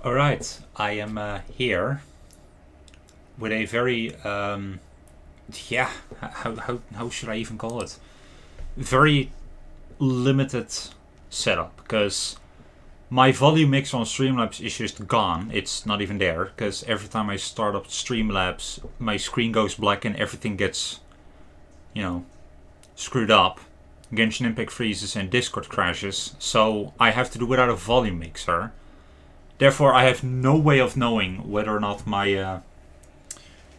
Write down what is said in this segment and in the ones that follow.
Alright, I am here with a very, yeah, how should I even call it? Very limited setup, because my volume mix on Streamlabs is just gone. It's not even there, because every time I start up Streamlabs, my screen goes black and everything gets, screwed up. Genshin Impact freezes and Discord crashes, so I have to do without a volume mixer. Therefore, I have no way of knowing whether or not my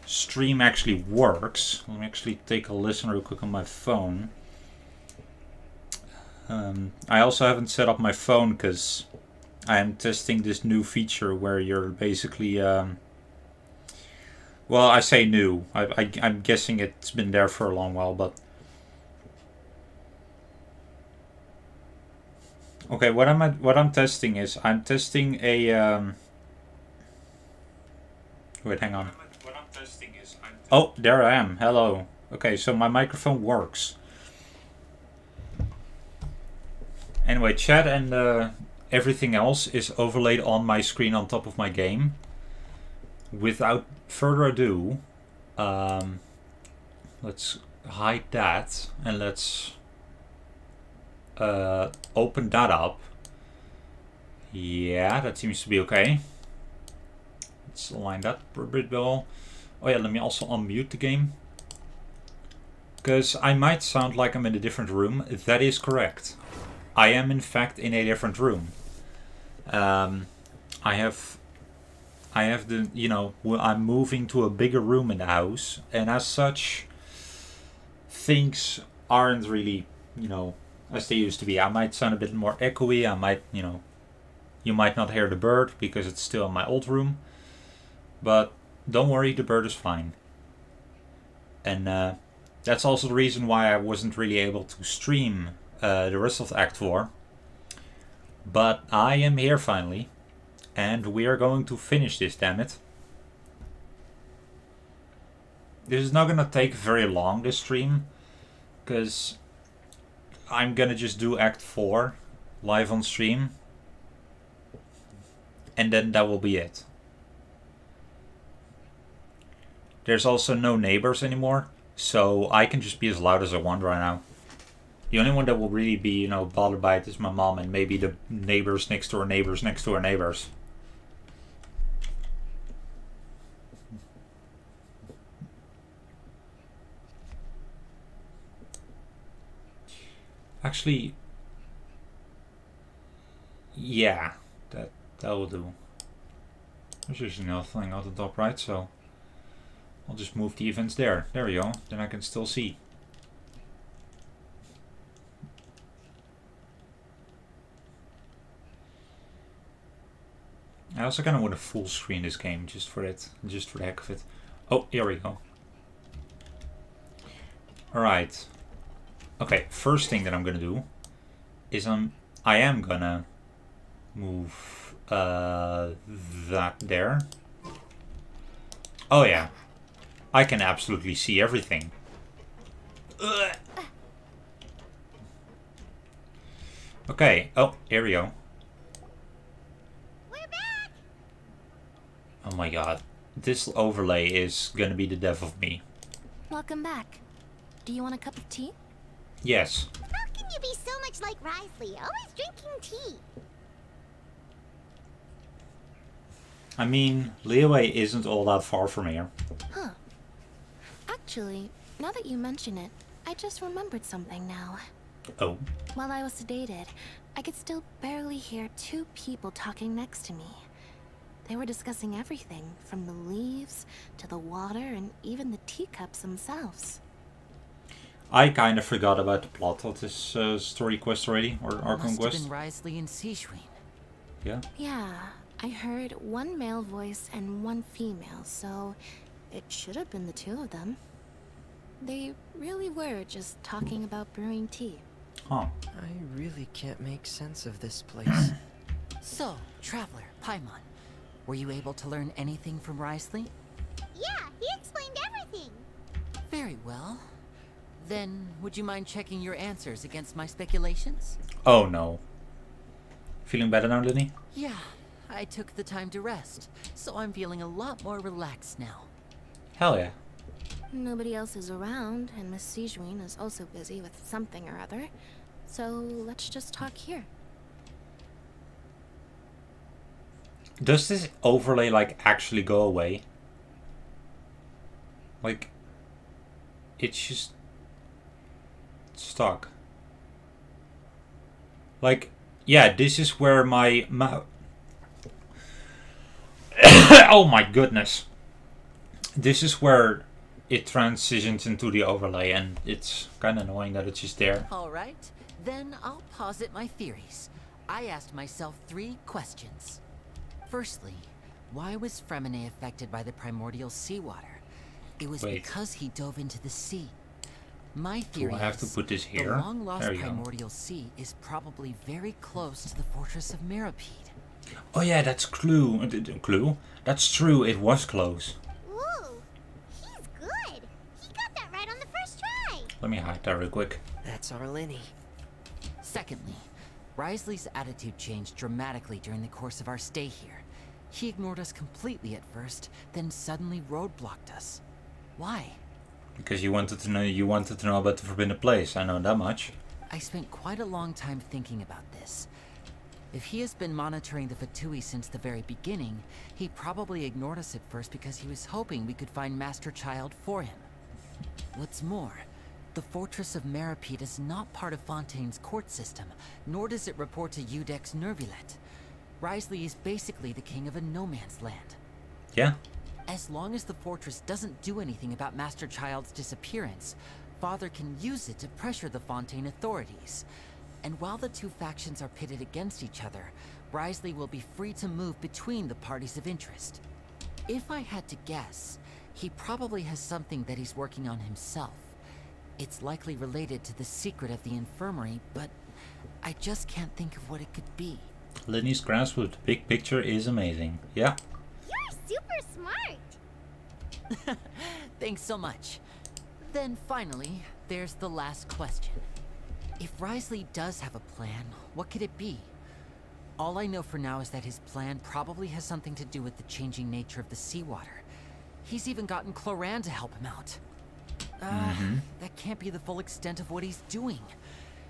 stream actually works. Let me actually take a listen real quick on my phone. I also haven't set up my phone because I am testing this new feature where you're basically... well, I say new. I'm guessing it's been there for a long while, but... Okay, what I'm testing is I'm testing a wait, hang on. What I'm testing is oh, there I am. Hello. Okay, so my microphone works. Anyway, chat and everything else is overlaid on my screen on top of my game. Without further ado, let's hide that and let's open that up. Yeah, that seems to be okay. Let's align that a bit well. Oh yeah, let me also unmute the game, because I might sound like I'm in a different room. That is correct. I am in fact in a different room. I have the, I'm moving to a bigger room in the house, and as such, things aren't really, as they used to be. I might sound a bit more echoey. I might, you might not hear the bird because it's still in my old room. But don't worry, the bird is fine. And that's also the reason why I wasn't really able to stream the rest of Act 4. But I am here finally. And we are going to finish this, damn it. This is not going to take very long, this stream. Because I'm gonna just do Act 4 live on stream, and then that will be it. There's also no neighbors anymore, so I can just be as loud as I want right now. The only one that will really be, bothered by it is my mom and maybe the neighbors next to our neighbors next to our neighbors. Actually, yeah, that will do. There's usually nothing at the top right, so I'll just move the events there. There we go. Then I can still see. I also kind of want to full screen this game just for the heck of it. Oh, here we go. All right. Okay, first thing that I'm gonna do is I am gonna move that there. Oh yeah, I can absolutely see everything. Ugh. Okay. Oh, here we go. We're back. Oh my god, this overlay is gonna be the death of me. Welcome back. Do you want a cup of tea? Yes. How can you be so much like Risley, always drinking tea? I mean, Leeway isn't all that far from here. Huh. Actually, now that you mention it, I just remembered something now. Oh. While I was sedated, I could still barely hear two people talking next to me. They were discussing everything, from the leaves to the water and even the teacups themselves. I kind of forgot about the plot of this story quest already, or Archon Quest. Must have been Risley and Seashween. Yeah? Yeah, I heard one male voice and one female, so it should have been the two of them. They really were just talking about brewing tea. Huh. I really can't make sense of this place. So, Traveler, Paimon, were you able to learn anything from Risley? Yeah, he explained everything. Very well. Then, would you mind checking your answers against my speculations? Oh no. Feeling better now, Linny? Yeah, I took the time to rest, so I'm feeling a lot more relaxed now. Hell yeah. Nobody else is around, and Miss Sijuin is also busy with something or other. So let's just talk here. Does this overlay like actually go away? Like, it's just stuck. Like, yeah, this is where my oh my goodness. This is where it transitions into the overlay, and it's kind of annoying that it's just there. Alright, then I'll posit my theories. I asked myself 3 questions. Firstly, why was Fremine affected by the primordial seawater? It was because he dove into the sea. My theory Do I have to put this here? The long-lost There you primordial sea is probably very close to the fortress of Mirapede. Oh yeah, that's clue. Clue? That's true, it was close. Ooh, he's good. He got that right on the first try. Let me hide that real quick. That's our Linny. Secondly, Wriothesley's attitude changed dramatically during the course of our stay here. He ignored us completely at first, then suddenly roadblocked us. Why? Because you wanted to know about the Forbidden Place, I know that much. I spent quite a long time thinking about this. If he has been monitoring the Fatui since the very beginning, he probably ignored us at first because he was hoping we could find Master Child for him. What's more, the Fortress of Mirapede is not part of Fontaine's court system, nor does it report to Udex Nervulet. Wriothesley is basically the king of a no-man's land. Yeah? As long as the fortress doesn't do anything about Master Child's disappearance, Father can use it to pressure the Fontaine authorities. And while the 2 factions are pitted against each other, Wriothesley will be free to move between the parties of interest. If I had to guess, he probably has something that he's working on himself. It's likely related to the secret of the infirmary, but I just can't think of what it could be. Linny's grasp of the big picture is amazing. Yeah? You're super smart. Thanks so much. Then finally, there's the last question. If Wriothesley does have a plan, what could it be? All I know for now is that his plan probably has something to do with the changing nature of the seawater. He's even gotten Cloran to help him out. That can't be the full extent of what he's doing.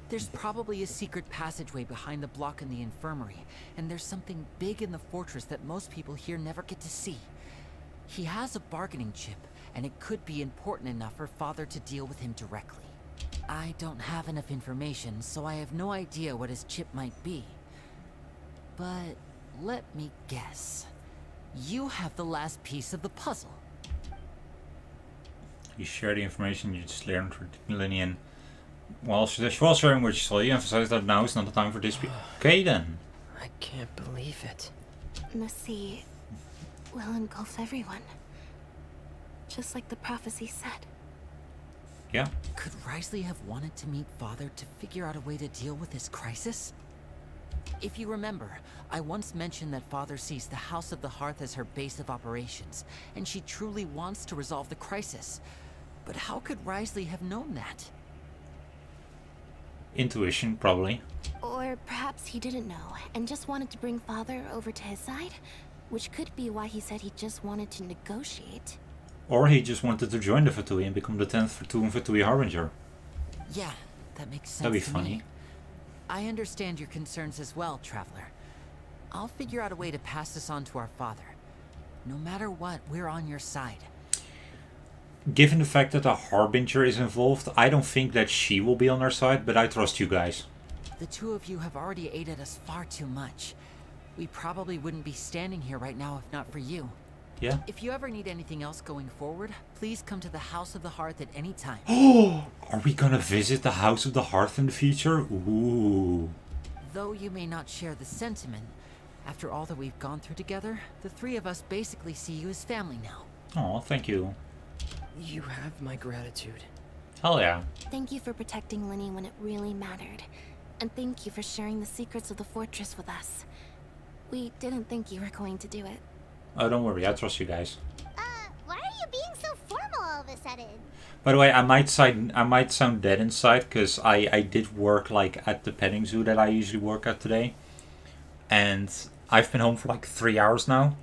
There's probably a secret passageway behind the block in the infirmary, and there's something big in the fortress that most people here never get to see. He has a bargaining chip, and it could be important enough for Father to deal with him directly. I don't have enough information, so I have no idea what his chip might be. But let me guess. You have the last piece of the puzzle. You share the information you just learned for Linny, and while sharing what you saw, you emphasize that now is not the time for dispute. Okay then. I can't believe it. The sea will engulf everyone. Just like the prophecy said. Yeah. Could Wriothesley have wanted to meet Father to figure out a way to deal with this crisis? If you remember, I once mentioned that Father sees the House of the Hearth as her base of operations, and she truly wants to resolve the crisis. But how could Wriothesley have known that? Intuition, probably. Or perhaps he didn't know and just wanted to bring Father over to his side, which could be why he said he just wanted to negotiate. Or he just wanted to join the Fatui and become the 10th Fatui Harbinger. Yeah, that makes sense. That'd be to funny. Me. I understand your concerns as well, Traveler. I'll figure out a way to pass this on to our father. No matter what, we're on your side. Given the fact that a Harbinger is involved, I don't think that she will be on our side, but I trust you guys. The 2 of you have already aided us far too much. We probably wouldn't be standing here right now if not for you. Yeah. If you ever need anything else going forward, please come to the House of the Hearth at any time. Oh, are we gonna visit the House of the Hearth in the future? Ooh. Though you may not share the sentiment, after all that we've gone through together, the 3 of us basically see you as family now. Oh, thank you. You have my gratitude. Hell yeah. Thank you for protecting Linny when it really mattered. And thank you for sharing the secrets of the fortress with us. We didn't think you were going to do it. Oh, don't worry, I trust you guys. Why are you being so formal all of a sudden? By the way, I might sound dead inside, because I did work like at the petting zoo that I usually work at today. And I've been home for like 3 hours now,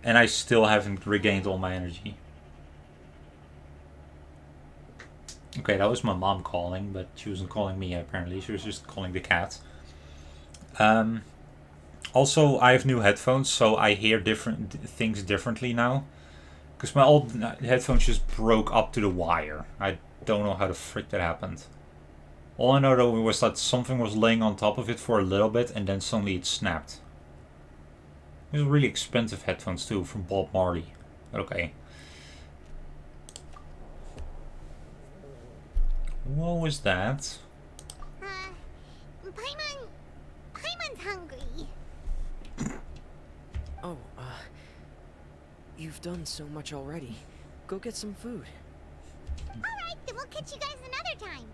and I still haven't regained all my energy. Okay, that was my mom calling, but she wasn't calling me apparently. She was just calling the cat. Also, I have new headphones, so I hear different things differently now. Because my old headphones just broke up to the wire. I don't know how the frick that happened. All I know though was that something was laying on top of it for a little bit, and then suddenly it snapped. These are really expensive headphones too, from Bob Marley. Okay. What was that? Paimon's hungry. Oh, you've done so much already. Go get some food. Alright, then we'll catch you guys another time.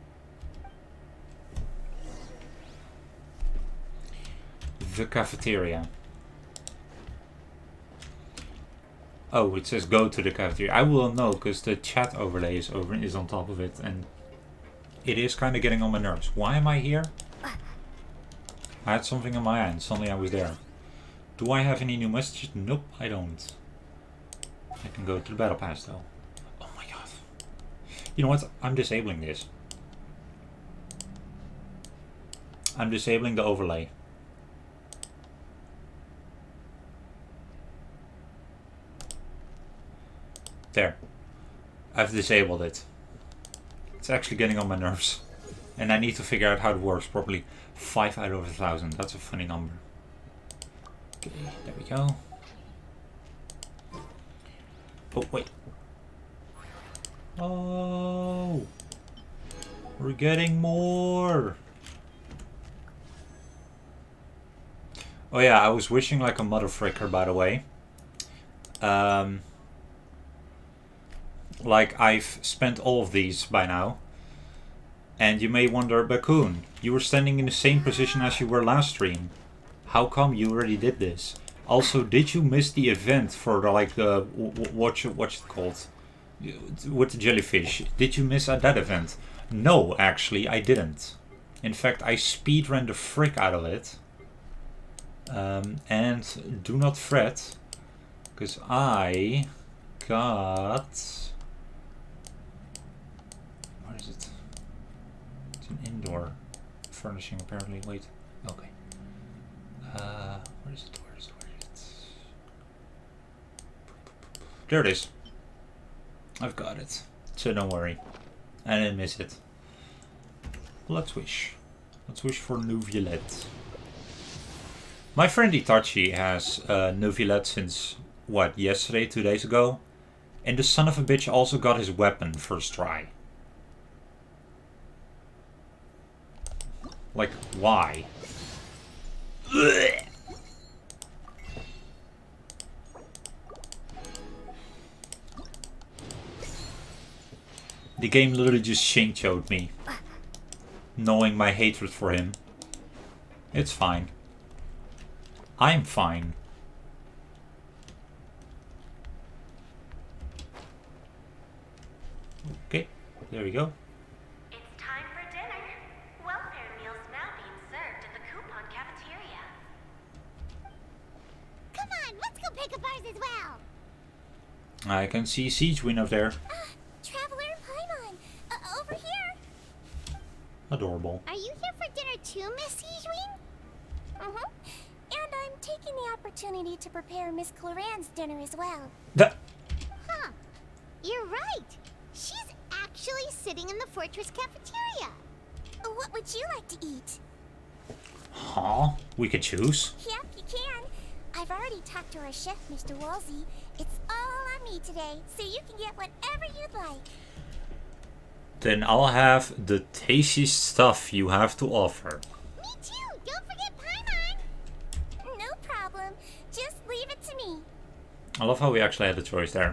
The cafeteria. Oh, it says go to the cafeteria. I will know because the chat overlay is on top of it, and it is kind of getting on my nerves. Why am I here? I had something in my hand. Suddenly I was there. Do I have any new messages? Nope, I don't. I can go to the battle pass though. Oh my god. You know what? I'm disabling this. I'm disabling the overlay. There. I've disabled it. It's actually getting on my nerves. And I need to figure out how it works properly. 5 out of 1,000. That's a funny number. Okay, there we go. Oh, wait. Oh! We're getting more! Oh yeah, I was wishing like a mother fricker, by the way. Like, I've spent all of these by now. And you may wonder, Raccoon, you were standing in the same position as you were last stream. How come you already did this? Also, did you miss the event for the, like, the, what's it called? With the jellyfish. Did you miss that event? No, actually, I didn't. In fact, I speedran the frick out of it. And do not fret, because I got... What is it? It's an indoor furnishing, apparently. Wait. Okay. Where is it? Where is it? Where is it? There it is. I've got it. So don't worry. I didn't miss it. Let's wish. Let's wish for new Violet. My friend Itachi has new Violet since, what, yesterday, 2 days ago? And the son of a bitch also got his weapon first try. Like, why? The game literally just shade-showed me. Knowing my hatred for him. It's fine. I'm fine. Okay, there we go. It's time for dinner. Welfare meals now being served at the coupon cafeteria. Come on, let's go pick up ours as well. I can see Siege Win up there. Traveler Paimon, over here. Adorable. Are you here for dinner too, Miss Sijwin? Mm-hmm. And I'm taking the opportunity to prepare Miss Cloran's dinner as well. Huh. You're right. She's actually sitting in the fortress cafeteria. What would you like to eat? Huh? We could choose. Yep, you can. I've already talked to our chef, Mr. Wolsey. It's all on me today, so you can get whatever you'd like. Then I'll have the tastiest stuff you have to offer. Me too. Don't forget Paimon. No problem. Just leave it to me. I love how we actually had the choice there.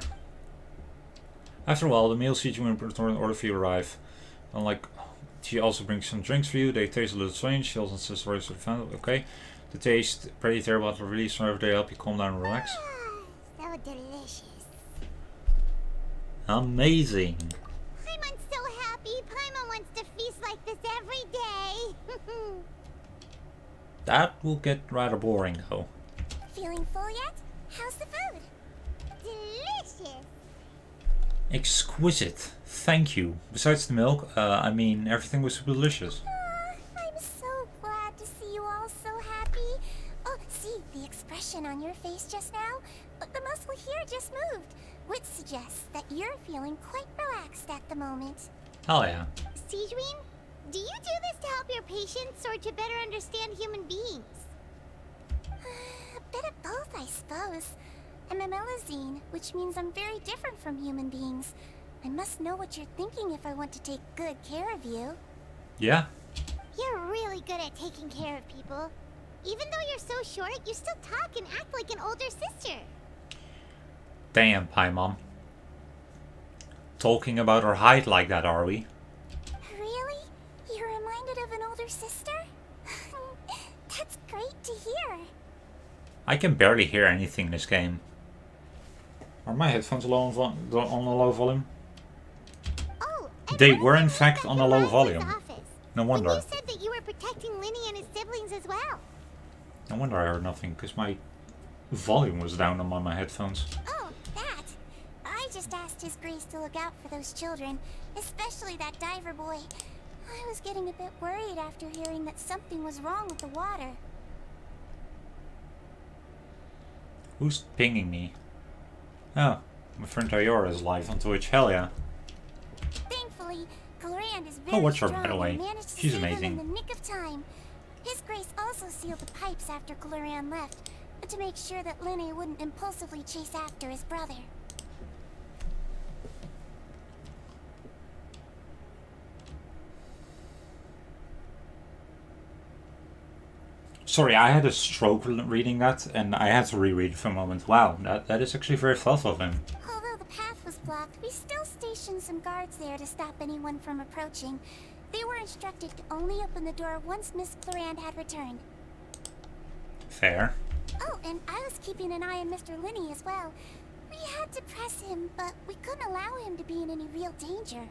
After a while, the meal Siege Win order for you arrive. Unlike, she also brings some drinks for you. They taste a little strange. She also says stories for the fan. Okay. The taste pretty terrible at release, however they help you calm down and relax. So delicious. Amazing. Paimon's so happy. Paimon wants to feast like this every day. That will get rather boring though. feeling full yet? How's the food? Delicious. Exquisite. Thank you. Besides the milk, I mean, everything was super delicious. I'm so glad to see you all so happy. Oh, see the expression on your face just now? The muscle here just moved, which suggests that you're feeling quite relaxed at the moment. Hell yeah. Sijwin, do you do this to help your patients or to better understand human beings? A bit of both, I suppose. I'm a Melazine, which means I'm very different from human beings. I must know what you're thinking if I want to take good care of you. Yeah. You're really good at taking care of people. Even though you're so short, you still talk and act like an older sister. Damn, Paimon. Talking about her height like that, are we? Really? You're reminded of an older sister? That's great to hear. I can barely hear anything in this game. Are my headphones low on a low volume? Oh, and They what were about in the fact one on at a low Riley's volume. office? No And wonder. you said that you were protecting Linny and his siblings as well. No wonder I heard nothing, because my volume was down on my headphones. Oh, that. I just asked His Grace to look out for those children, especially that diver boy. I was getting a bit worried after hearing that something was wrong with the water. Who's pinging me? Oh, my friend Ayora is live on Twitch. Hell yeah. Thankfully, Glorand is very watch her, strong by the way. and managed to She's save amazing. him in the nick of time. His Grace also sealed the pipes after Glorand left, to make sure that Linny wouldn't impulsively chase after his brother. Sorry, I had a stroke reading that, and I had to reread it for a moment. Wow, that is actually very thoughtful of him. Although the path was blocked, we still stationed some guards there to stop anyone from approaching. They were instructed to only open the door once Miss Glorand had returned. Fair. Oh, and I was keeping an eye on Mr. Linny as well. We had to press him, but we couldn't allow him to be in any real danger.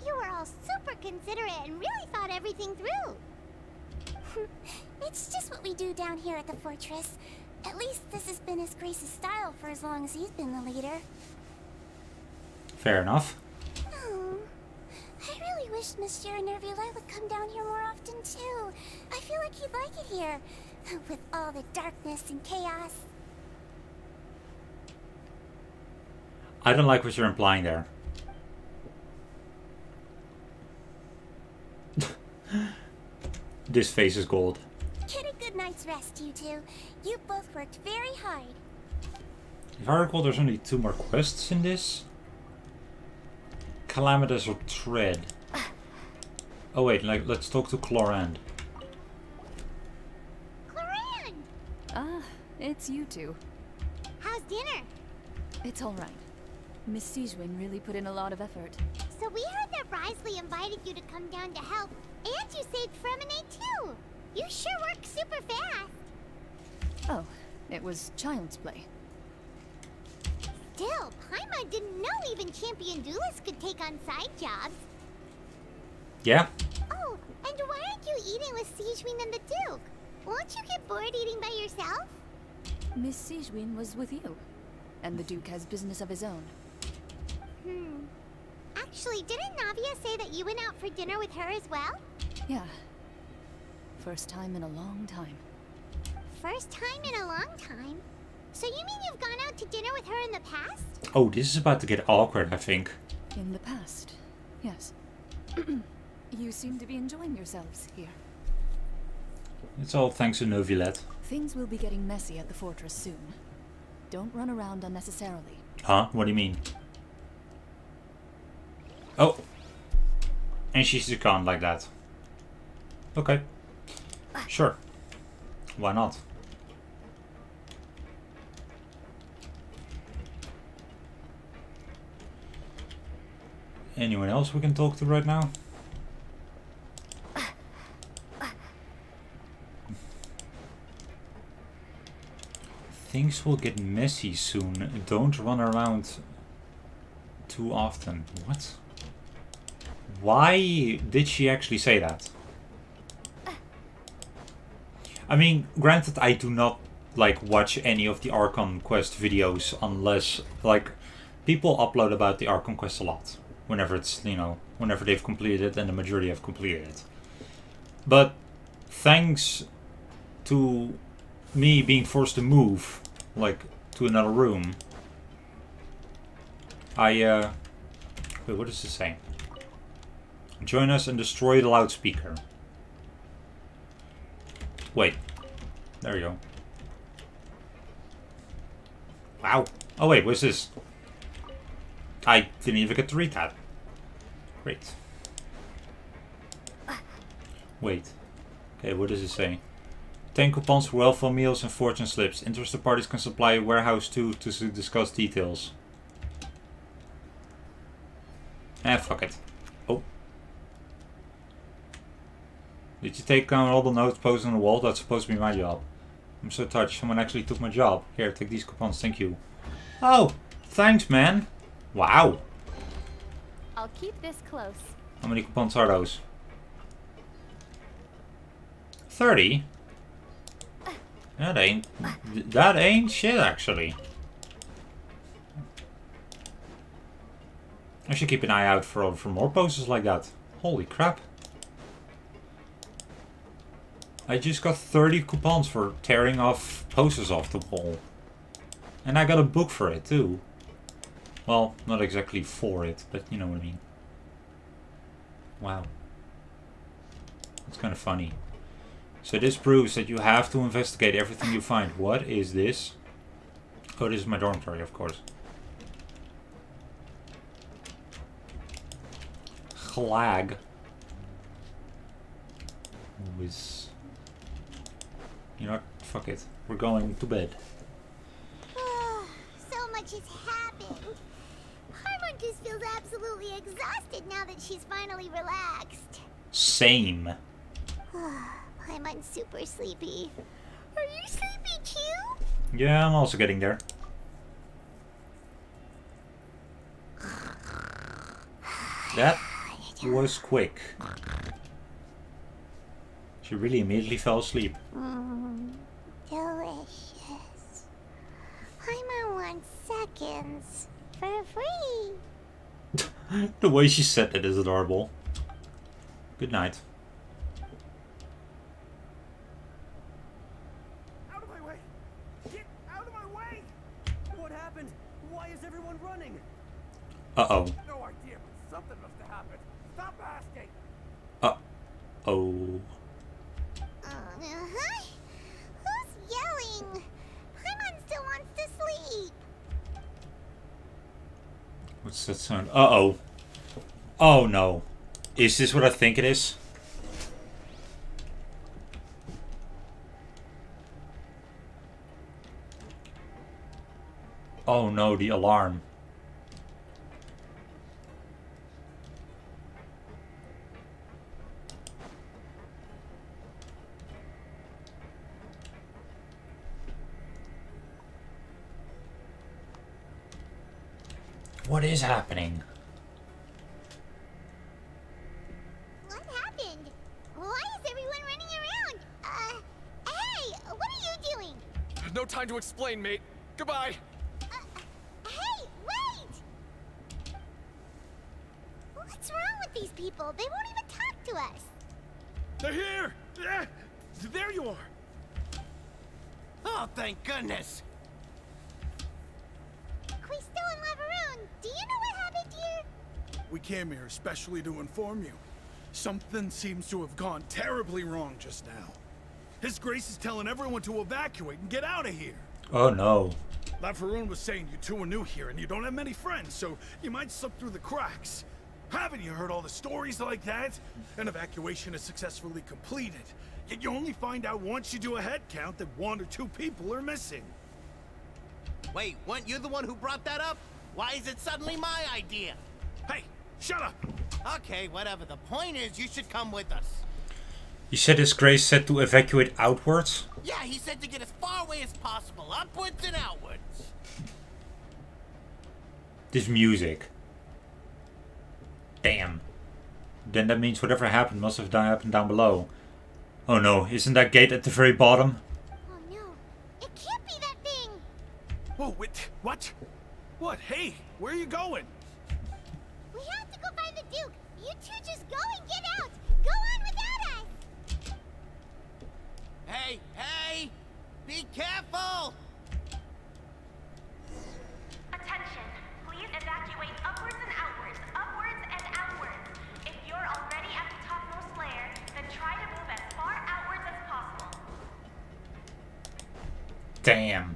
You were all super considerate and really thought everything through. It's just what we do down here at the fortress. At least this has been His Grace's style for as long as he's been the leader. Fair enough. Oh, I really wish Monsieur Nervula would come down here more often too. I feel like he'd like it here, with all the darkness and chaos. I don't like what you're implying there. This face is gold. Get a good night's rest, you two. You both worked very hard. If I recall, there's only 2 more quests in this. Calamitous or Tread. Oh wait, let's talk to Glorand. Glorand! Ah, it's you two. How's dinner? It's all right. Miss Sijwin really put in a lot of effort. So we heard that Risley invited you to come down to help, and you saved Fremonade too. You sure work super fast. Oh, it was child's play. Still, Paimon didn't know even champion duelists could take on side jobs. Yeah? Oh, and why aren't you eating with Sijwin and the Duke? Won't you get bored eating by yourself? Miss Sijwin was with you, and the Duke has business of his own. Actually, didn't Navia say that you went out for dinner with her as well? Yeah. First time in a long time. First time in a long time? So you mean you've gone out to dinner with her in the past? Oh, this is about to get awkward, I think. In the past, yes. You seem to be enjoying yourselves here. It's all thanks to Novilet. Things will be getting messy at the fortress soon. Don't run around unnecessarily. Huh? What do you mean? Oh. And she's gone like that. Okay. Sure. Why not? Anyone else we can talk to right now? Things will get messy soon. Don't run around too often. What? Why did she actually say that? I mean, granted, I do not like watch any of the Archon Quest videos unless like people upload about the Archon Quest a lot whenever it's, you know, whenever they've completed it, and the majority have completed it. But thanks to me being forced to move like to another room, wait, what does this say? Join us and destroy the loudspeaker. Wait, there you go. Wow. Oh wait, what's this? I didn't even get to read that. Great. Wait. Okay, what does it say? 10 coupons for welfare meals and fortune slips. Interested parties can supply a warehouse too to discuss details. Fuck it. Oh. Did you take down all the notes posted on the wall? That's supposed to be my job. I'm so touched. Someone actually took my job. Here, take these coupons. Thank you. Oh, thanks, man. Wow. I'll keep this close. How many coupons are those? 30? That ain't shit, actually. I should keep an eye out for more posters like that. Holy crap. I just got 30 coupons for tearing off posters off the wall. And I got a book for it too. Well, not exactly for it, but you know what I mean. Wow. That's kind of funny. So this proves that you have to investigate everything you find. What is this? Oh, this is my dormitory, of course. Glag. With... You know what? Fuck it. We're going to bed. So much has happened. Harmon just feels absolutely exhausted now that she's finally relaxed. Same. I'm super sleepy. Are you sleepy too? Yeah, I'm also getting there. That was quick. She really immediately fell asleep. Delicious. Harmon wants seconds for free. The way she said it is adorable. Good night. Out of my way! Get out of my way! What happened? Why is everyone running? Uh-oh. No idea, but something must have happened. Stop asking! Uh-oh. Who's yelling? Harmon still wants to sleep. What's that sound? Uh-oh. Oh no. Is this what I think it is? Oh no, the alarm. What is happening? What happened? Why is everyone running around? Hey, what are you doing? No time to explain, mate. Goodbye! Hey, wait! What's wrong with these people? They won't even talk to us. They're here! Yeah, there you are! Oh, thank goodness! Quisto and Laveroon, do you know what happened here? We came here especially to inform you. Something seems to have gone terribly wrong just now. His Grace is telling everyone to evacuate and get out of here. Oh no. Laveroon was saying you two are new here and you don't have many friends, so you might slip through the cracks. Haven't you heard all the stories like that? An evacuation is successfully completed, yet you only find out once you do a head count that 1 or 2 people are missing. Wait, weren't you the one who brought that up? Why is it suddenly my idea? Hey, shut up! Okay, whatever. The point is, you should come with us. You said His Grace said to evacuate outwards? Yeah, he said to get as far away as possible, upwards and outwards. This music. Damn. Then that means whatever happened must have happened down below. Oh no, isn't that gate at the very bottom? Oh no, it can't Whoa, wait, what? What? Hey, where are you going? We have to go find the Duke. You two just go and get out. Go on without us. Hey, hey! Be careful! Attention. Please evacuate upwards and outwards. Upwards and outwards. If you're already at the topmost layer, then try to move as far outwards as possible. Damn.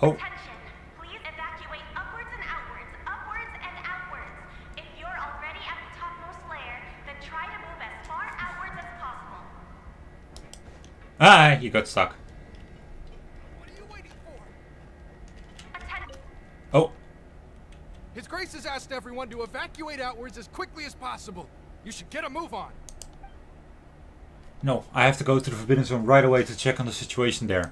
Oh. Attention. Please evacuate upwards and outwards. Upwards and outwards. If you're already at the topmost layer, then try to move as far outwards as possible. Ah, you got stuck. What are you waiting for? Attention. Oh. His Grace has asked everyone to evacuate outwards as quickly as possible. You should get a move on. No, I have to go to the Forbidden Zone right away to check on the situation there.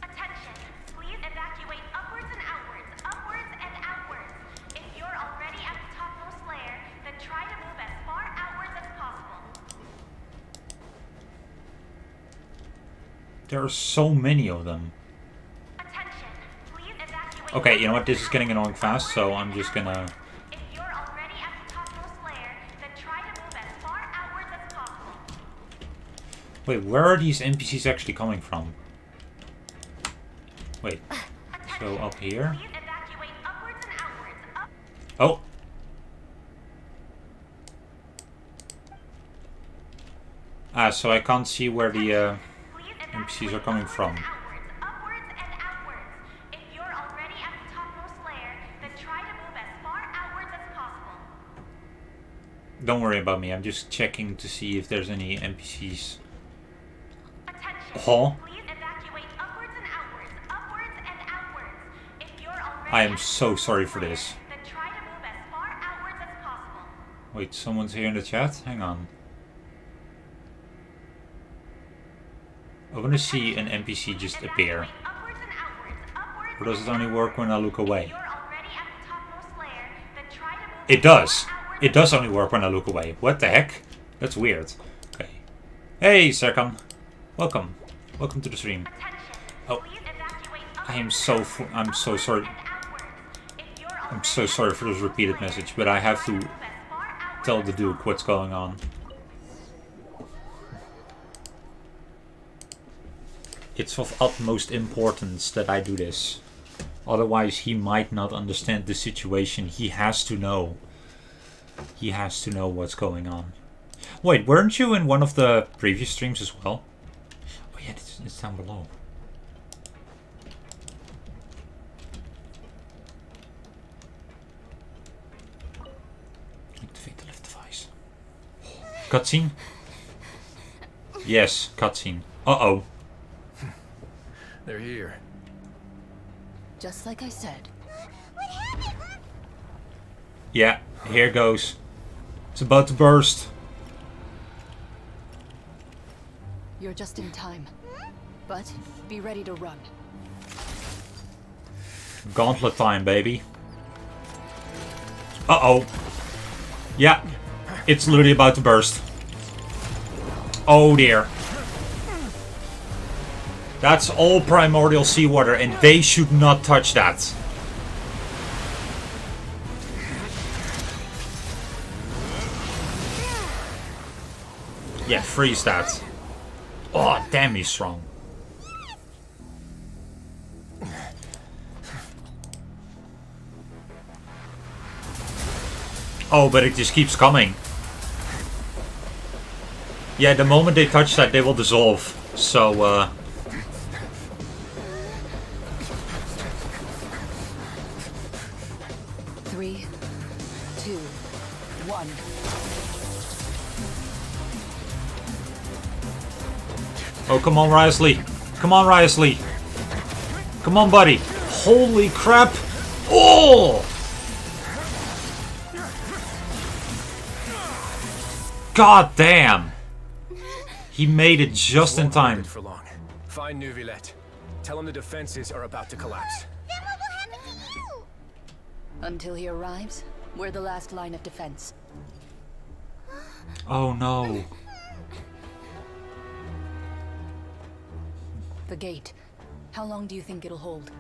Attention. Please evacuate upwards and outwards. Upwards and outwards. If you're already at the topmost layer, then try to move as far outwards as possible. There are so many of them. Attention. Please evacuate. Okay, you know what? This is getting annoying fast, so I'm just gonna... If you're already at the topmost layer, then try to move as far outwards as possible. Wait, where are these NPCs actually coming from? Wait, so up here? Please evacuate upwards and outwards. Up. Oh! Ah, so I can't see where the Please NPCs are coming from. Upwards and outwards. If you're already at the topmost layer, then try to move as far outwards as possible. Don't worry about me, I'm just checking to see if there's any NPCs. Attention. Oh, Please evacuate upwards and outwards. Upwards and outwards. If you're already I am so sorry for this. then try to move as far outwards as possible. Wait, someone's here in the chat? Hang on. I want to see an NPC just appear. Upwards and outwards. Upwards. Or does it only work when I look away? You're already at the topmost layer, then try to move It does! It does only work when I look away. What the heck? That's weird. Okay. Hey, Serkan. Welcome. Welcome to the stream. Oh. I am so... I'm so sorry. I'm so sorry for this repeated message, but I have to tell the Duke what's going on. It's of utmost importance that I do this. Otherwise, he might not understand the situation. He has to know. He has to know what's going on. Wait, weren't you in one of the previous streams as well? Oh yeah, it's down below. Activate the left device. Cutscene? Yes, cutscene. Uh-oh. They're here. Just like I said. Yeah, here goes. It's about to burst. You're just in time. But be ready to run. Gauntlet time, baby. Uh-oh. Yeah, it's literally about to burst. Oh dear. That's all primordial seawater, and they should not touch that. Yeah, freeze that. Oh, damn, he's strong. Oh, but it just keeps coming. Yeah, the moment they touch that, they will dissolve. So, 3, 2, 1. Oh, come on, Risley. Come on, Risley. Come on, buddy. Holy crap. Oh! God damn. He made it just in time. For long. Find Neuvillette. Tell him the defenses are about to collapse. Then what will happen to you? Until he arrives, we're the last line of defense. Oh no. The gate. How long do you think it'll hold?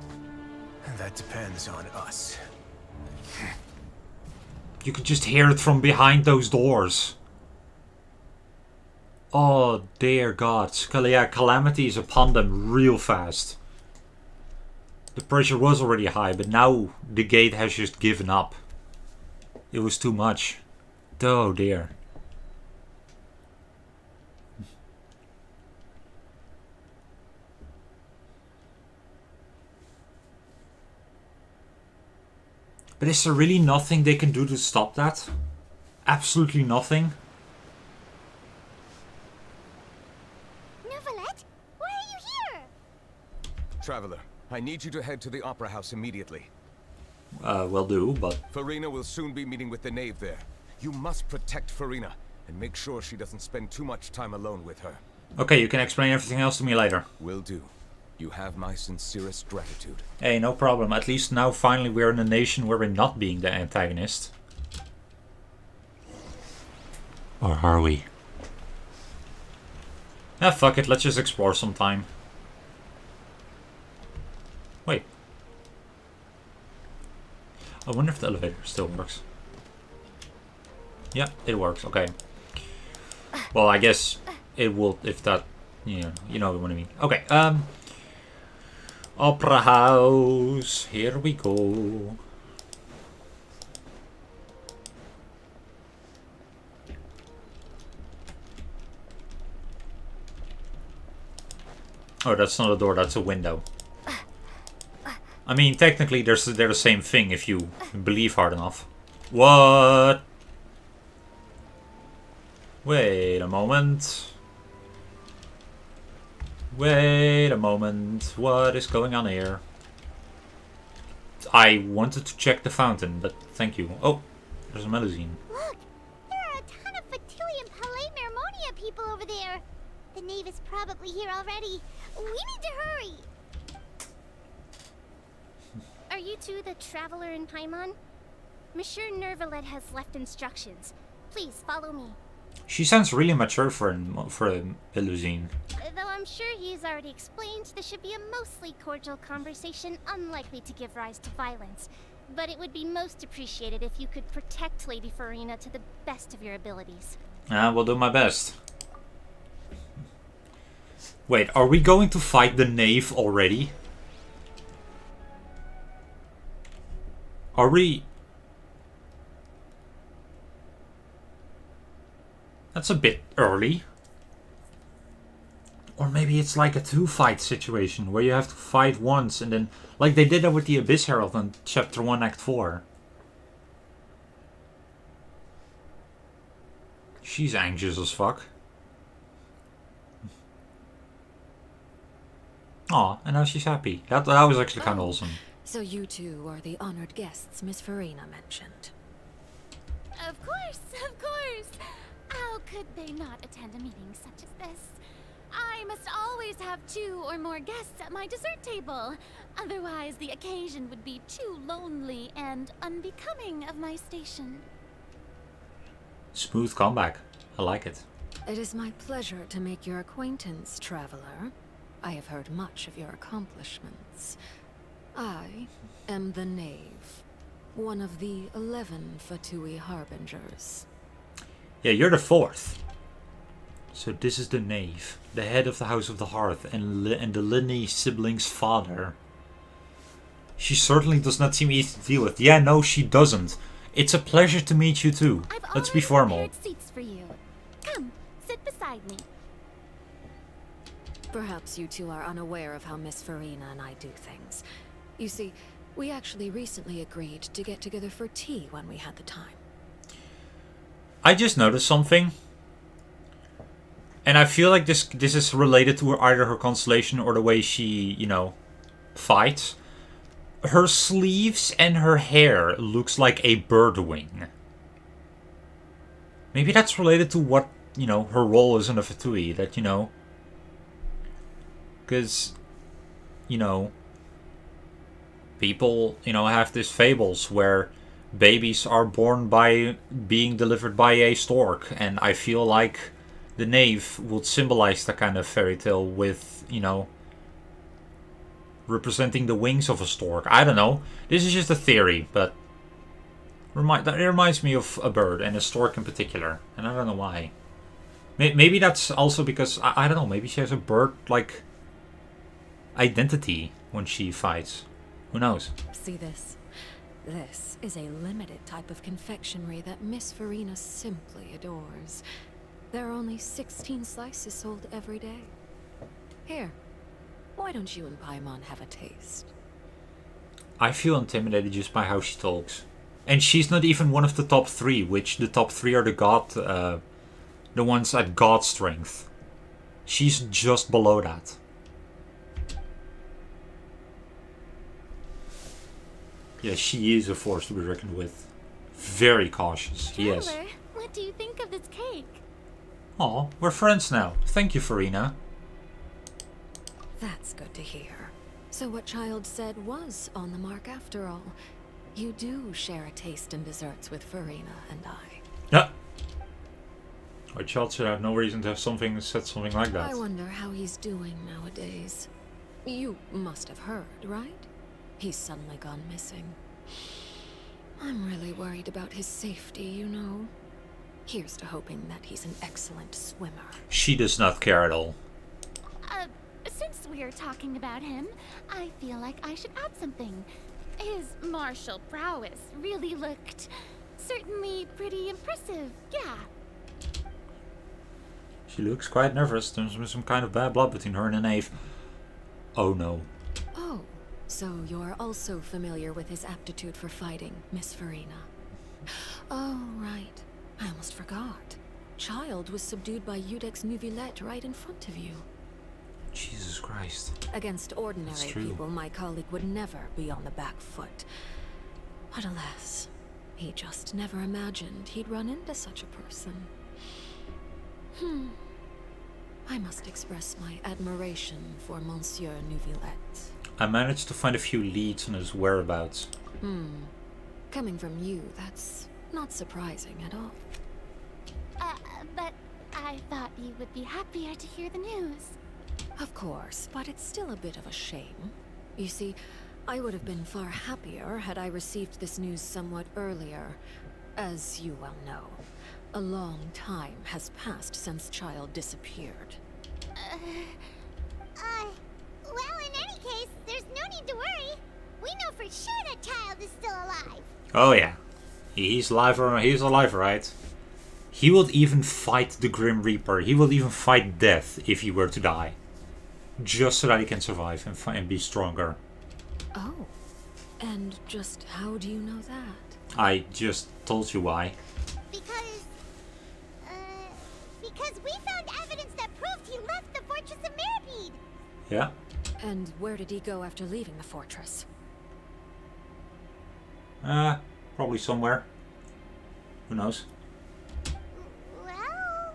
That depends on us. You could just hear it from behind those doors. Oh dear God. Yeah, Calamity is upon them real fast. The pressure was already high, but now the gate has just given up. It was too much. Oh dear. But is there really nothing they can do to stop that? Absolutely nothing? Neuvillette, why are you here? Traveler, I need you to head to the Opera House immediately. Will do, but... Farina will soon be meeting with the knave there. You must protect Farina, and make sure she doesn't spend too much time alone with her. Okay, you can explain everything else to me later. Will do. You have my sincerest gratitude. Hey, no problem. At least now finally we're in a nation where we're not being the antagonist. Or are we? Ah, fuck it. Let's just explore sometime. Wait. I wonder if the elevator still works. Yeah, it works. Okay. Well, I guess it will if that... You know what I mean. Okay, Opera House. Here we go. Oh, that's not a door, that's a window. I mean, technically they're the same thing if you believe hard enough. What? Wait a moment. Wait a moment. What is going on here? I wanted to check the fountain, but thank you. Oh, there's a magazine. Look, there are a ton of Fatui and Palais Mermonia people over there. The knave is probably here already. We need to hurry. Are you two the traveler in Paimon? Monsieur Neuvillette has left instructions. Please follow me. She sounds really mature for a Melusine. Though I'm sure he's already explained, this should be a mostly cordial conversation, unlikely to give rise to violence. But it would be most appreciated if you could protect Lady Farina to the best of your abilities. I will do my best. Wait, are we going to fight the knave already? Are we... That's a bit early. Or maybe it's like a two-fight situation where you have to fight once and then... Like they did that with the Abyss Herald in Chapter 1, Act 4. She's anxious as fuck. Aw, and now she's happy. That was actually kind of awesome. So you two are the honored guests Miss Farina mentioned. Of course, of course. How could they not attend a meeting such as this? I must always have 2 or more guests at my dessert table. Otherwise, the occasion would be too lonely and unbecoming of my station. Smooth comeback. I like it. It is my pleasure to make your acquaintance, traveler. I have heard much of your accomplishments. I am the Knave, one of the 11 Fatui Harbingers. Yeah, you're the 4th. So this is the Knave, the head of the House of the Hearth, and the Linny siblings' father. She certainly does not seem easy to deal with. Yeah, no, she doesn't. It's a pleasure to meet you too. Let's be formal. I've already prepared seats for you. Come, sit beside me. Perhaps you two are unaware of how Miss Farina and I do things. You see, we actually recently agreed to get together for tea when we had the time. I just noticed something. And I feel like this is related to either her constellation or the way she, you know, fights. Her sleeves and her hair looks like a bird wing. Maybe that's related to what, you know, her role is in the Fatui. That, you know... Because, you know... People, you know, have these fables where babies are born by being delivered by a stork. And I feel like the Knave would symbolize that kind of fairy tale with, you know, representing the wings of a stork. I don't know. This is just a theory, but that reminds me of a bird, and a stork in particular. And I don't know why. Maybe that's also because, I don't know, maybe she has a bird-like identity when she fights. Who knows? See this? This is a limited type of confectionery that Miss Farina simply adores. There are only 16 slices sold every day. Here, why don't you and Paimon have a taste? I feel intimidated just by how she talks. And she's not even one of the top 3, which the top 3 are the ones at god strength. She's just below that. Yeah, she is a force to be reckoned with. Very cautious, yes. Tyler, what do you think of this cake? Aw, we're friends now. Thank you, Farina. That's good to hear. So what Child said was on the mark after all. You do share a taste in desserts with Farina and I. Yeah. Our child should have no reason to have said something like that. I wonder how he's doing nowadays. You must have heard, right? He's suddenly gone missing. I'm really worried about his safety, you know. Here's to hoping that he's an excellent swimmer. She does not care at all. Since we're talking about him, I feel like I should add something. His martial prowess really looked certainly pretty impressive, yeah. She looks quite nervous. There's some kind of bad blood between her and the knave. Oh no. Oh, so you're also familiar with his aptitude for fighting, Miss Farina. Oh, right. I almost forgot. Child was subdued by Udex Nuvillette right in front of you. Jesus Christ. Against ordinary people, my colleague would never be on the back foot. But alas, he just never imagined he'd run into such a person. I must express my admiration for Monsieur Nuvillette. I managed to find a few leads on his whereabouts. Coming from you, that's not surprising at all. But I thought you would be happier to hear the news. Of course, but it's still a bit of a shame. You see, I would have been far happier had I received this news somewhat earlier. As you well know, a long time has passed since Child disappeared. Well, in any case, there's no need to worry. We know for sure that Child is still alive. Oh yeah. He's alive, right? He would even fight the Grim Reaper. He would even fight death if he were to die. Just so that he can survive and be stronger. Oh. And just how do you know that? I just told you why. Because we found evidence that proved he left the Fortress of Meripede. Yeah? And where did he go after leaving the fortress? Probably somewhere. Who knows? Well...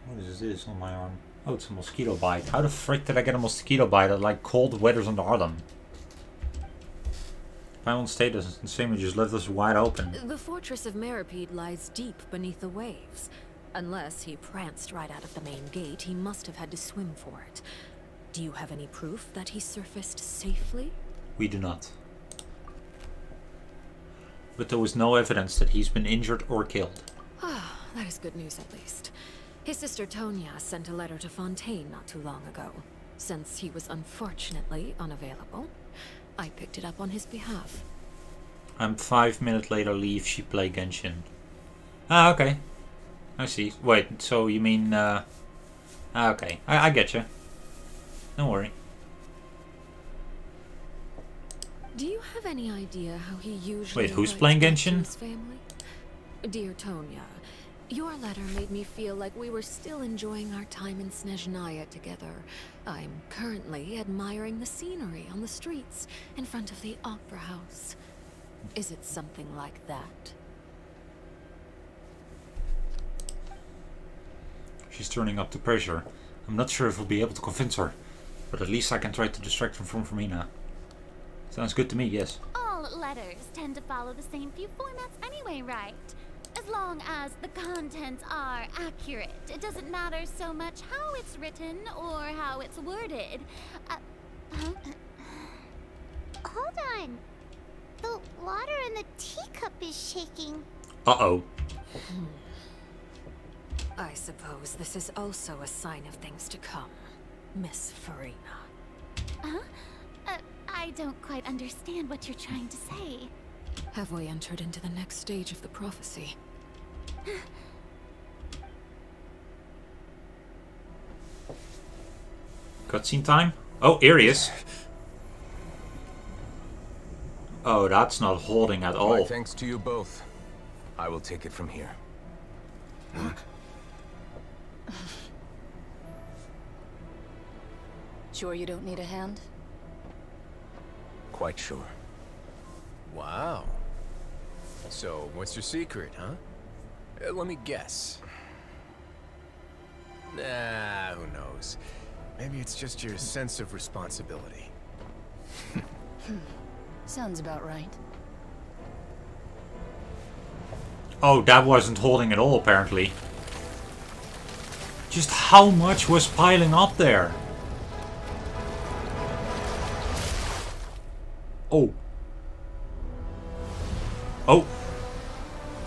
What is this on my arm? Oh, it's a mosquito bite. How the frick did I get a mosquito bite at like cold weathers in the autumn? Paimon stayed the same and just left us wide open. The Fortress of Meripede lies deep beneath the waves. Unless he pranced right out of the main gate, he must have had to swim for it. Do you have any proof that he surfaced safely? We do not. But there was no evidence that he's been injured or killed. Ah, that is good news at least. His sister Tonya sent a letter to Fontaine not too long ago. Since he was unfortunately unavailable, I picked it up on his behalf. I'm 5 minutes later leave she play Genshin. Ah, okay. I see. Wait, so you mean, okay. I get you. Don't worry. Do you have any idea how he usually... Wait, who's playing Genshin? ...his family? Dear Tonya, your letter made me feel like we were still enjoying our time in Snezhnaya together. I'm currently admiring the scenery on the streets in front of the opera house. Is it something like that? She's turning up the pressure. I'm not sure if we'll be able to convince her, but at least I can try to distract her from Farina. Sounds good to me, yes. All letters tend to follow the same few formats anyway, right? As long as the contents are accurate, it doesn't matter so much how it's written or how it's worded. Hold on. The water in the teacup is shaking. Uh-oh. I suppose this is also a sign of things to come, Miss Farina. Huh? I don't quite understand what you're trying to say. Have we entered into the next stage of the prophecy? Cutscene time? Oh, here he is. Oh, that's not holding at all. My thanks to you both. I will take it from here. Sure you don't need a hand? Quite sure. Wow. So, what's your secret, huh? Let me guess. Nah, who knows? Maybe it's just your sense of responsibility. Sounds about right. Oh, that wasn't holding at all, apparently. Just how much was piling up there? Oh. Oh.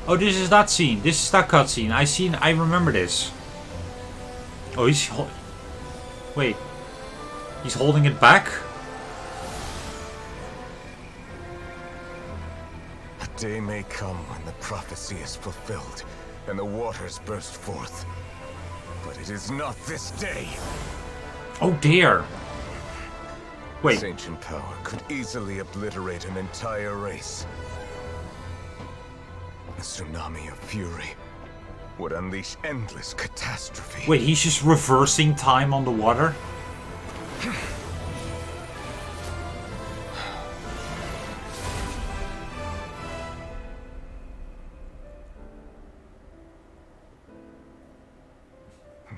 Oh, this is that scene. This is that cutscene. I remember this. Oh, wait. He's holding it back? A day may come when the prophecy is fulfilled and the waters burst forth. But it is not this day. Oh dear. Wait. This ancient power could easily obliterate an entire race. A tsunami of fury would unleash endless catastrophe. Wait, he's just reversing time on the water?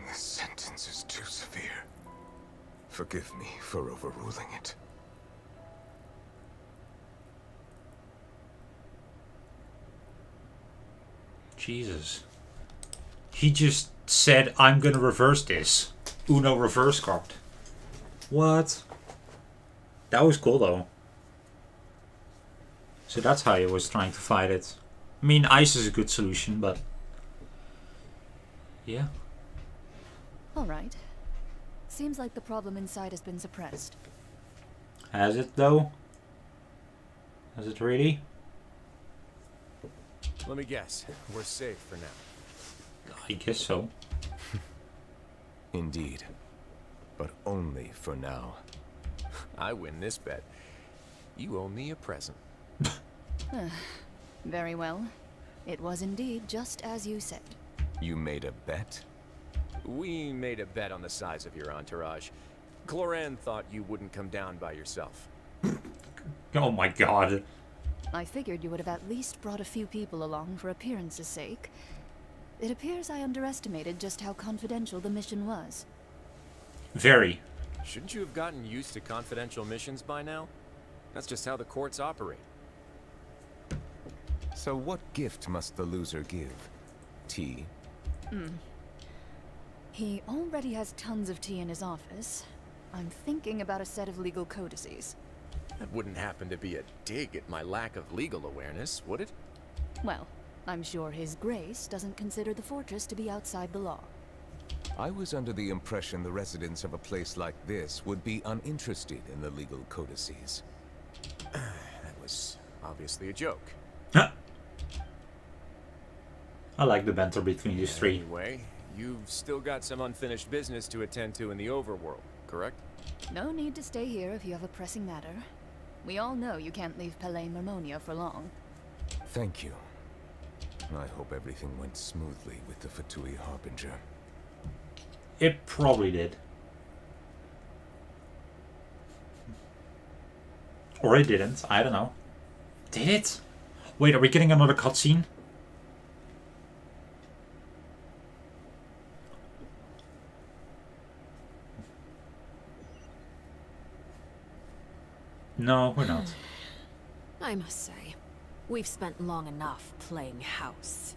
This sentence is too severe. Forgive me for overruling it. Jesus. He just said, I'm gonna reverse this. Uno reverse card. What? That was cool though. So that's how he was trying to fight it. I mean, ice is a good solution, but... yeah. Alright. Seems like the problem inside has been suppressed. Has it though? Has it really? Let me guess. We're safe for now. I guess so. Indeed. But only for now. I win this bet. You owe me a present. Very well. It was indeed just as you said. You made a bet? We made a bet on the size of your entourage. Cloran thought you wouldn't come down by yourself. Oh my god. I figured you would have at least brought a few people along for appearance's sake. It appears I underestimated just how confidential the mission was. Very. Shouldn't you have gotten used to confidential missions by now? That's just how the courts operate. So what gift must the loser give? Tea? He already has tons of tea in his office. I'm thinking about a set of legal codices. That wouldn't happen to be a dig at my lack of legal awareness, would it? Well, I'm sure His Grace doesn't consider the fortress to be outside the law. I was under the impression the residents of a place like this would be uninterested in the legal codices. That was obviously a joke. I like the banter between these three. Anyway, you've still got some unfinished business to attend to in the overworld, correct? No need to stay here if you have a pressing matter. We all know you can't leave Palais Mermonia for long. Thank you. I hope everything went smoothly with the Fatui Harbinger. It probably did. Or it didn't. I don't know. Did it? Wait, are we getting another cutscene? No, we're not. I must say, we've spent long enough playing house.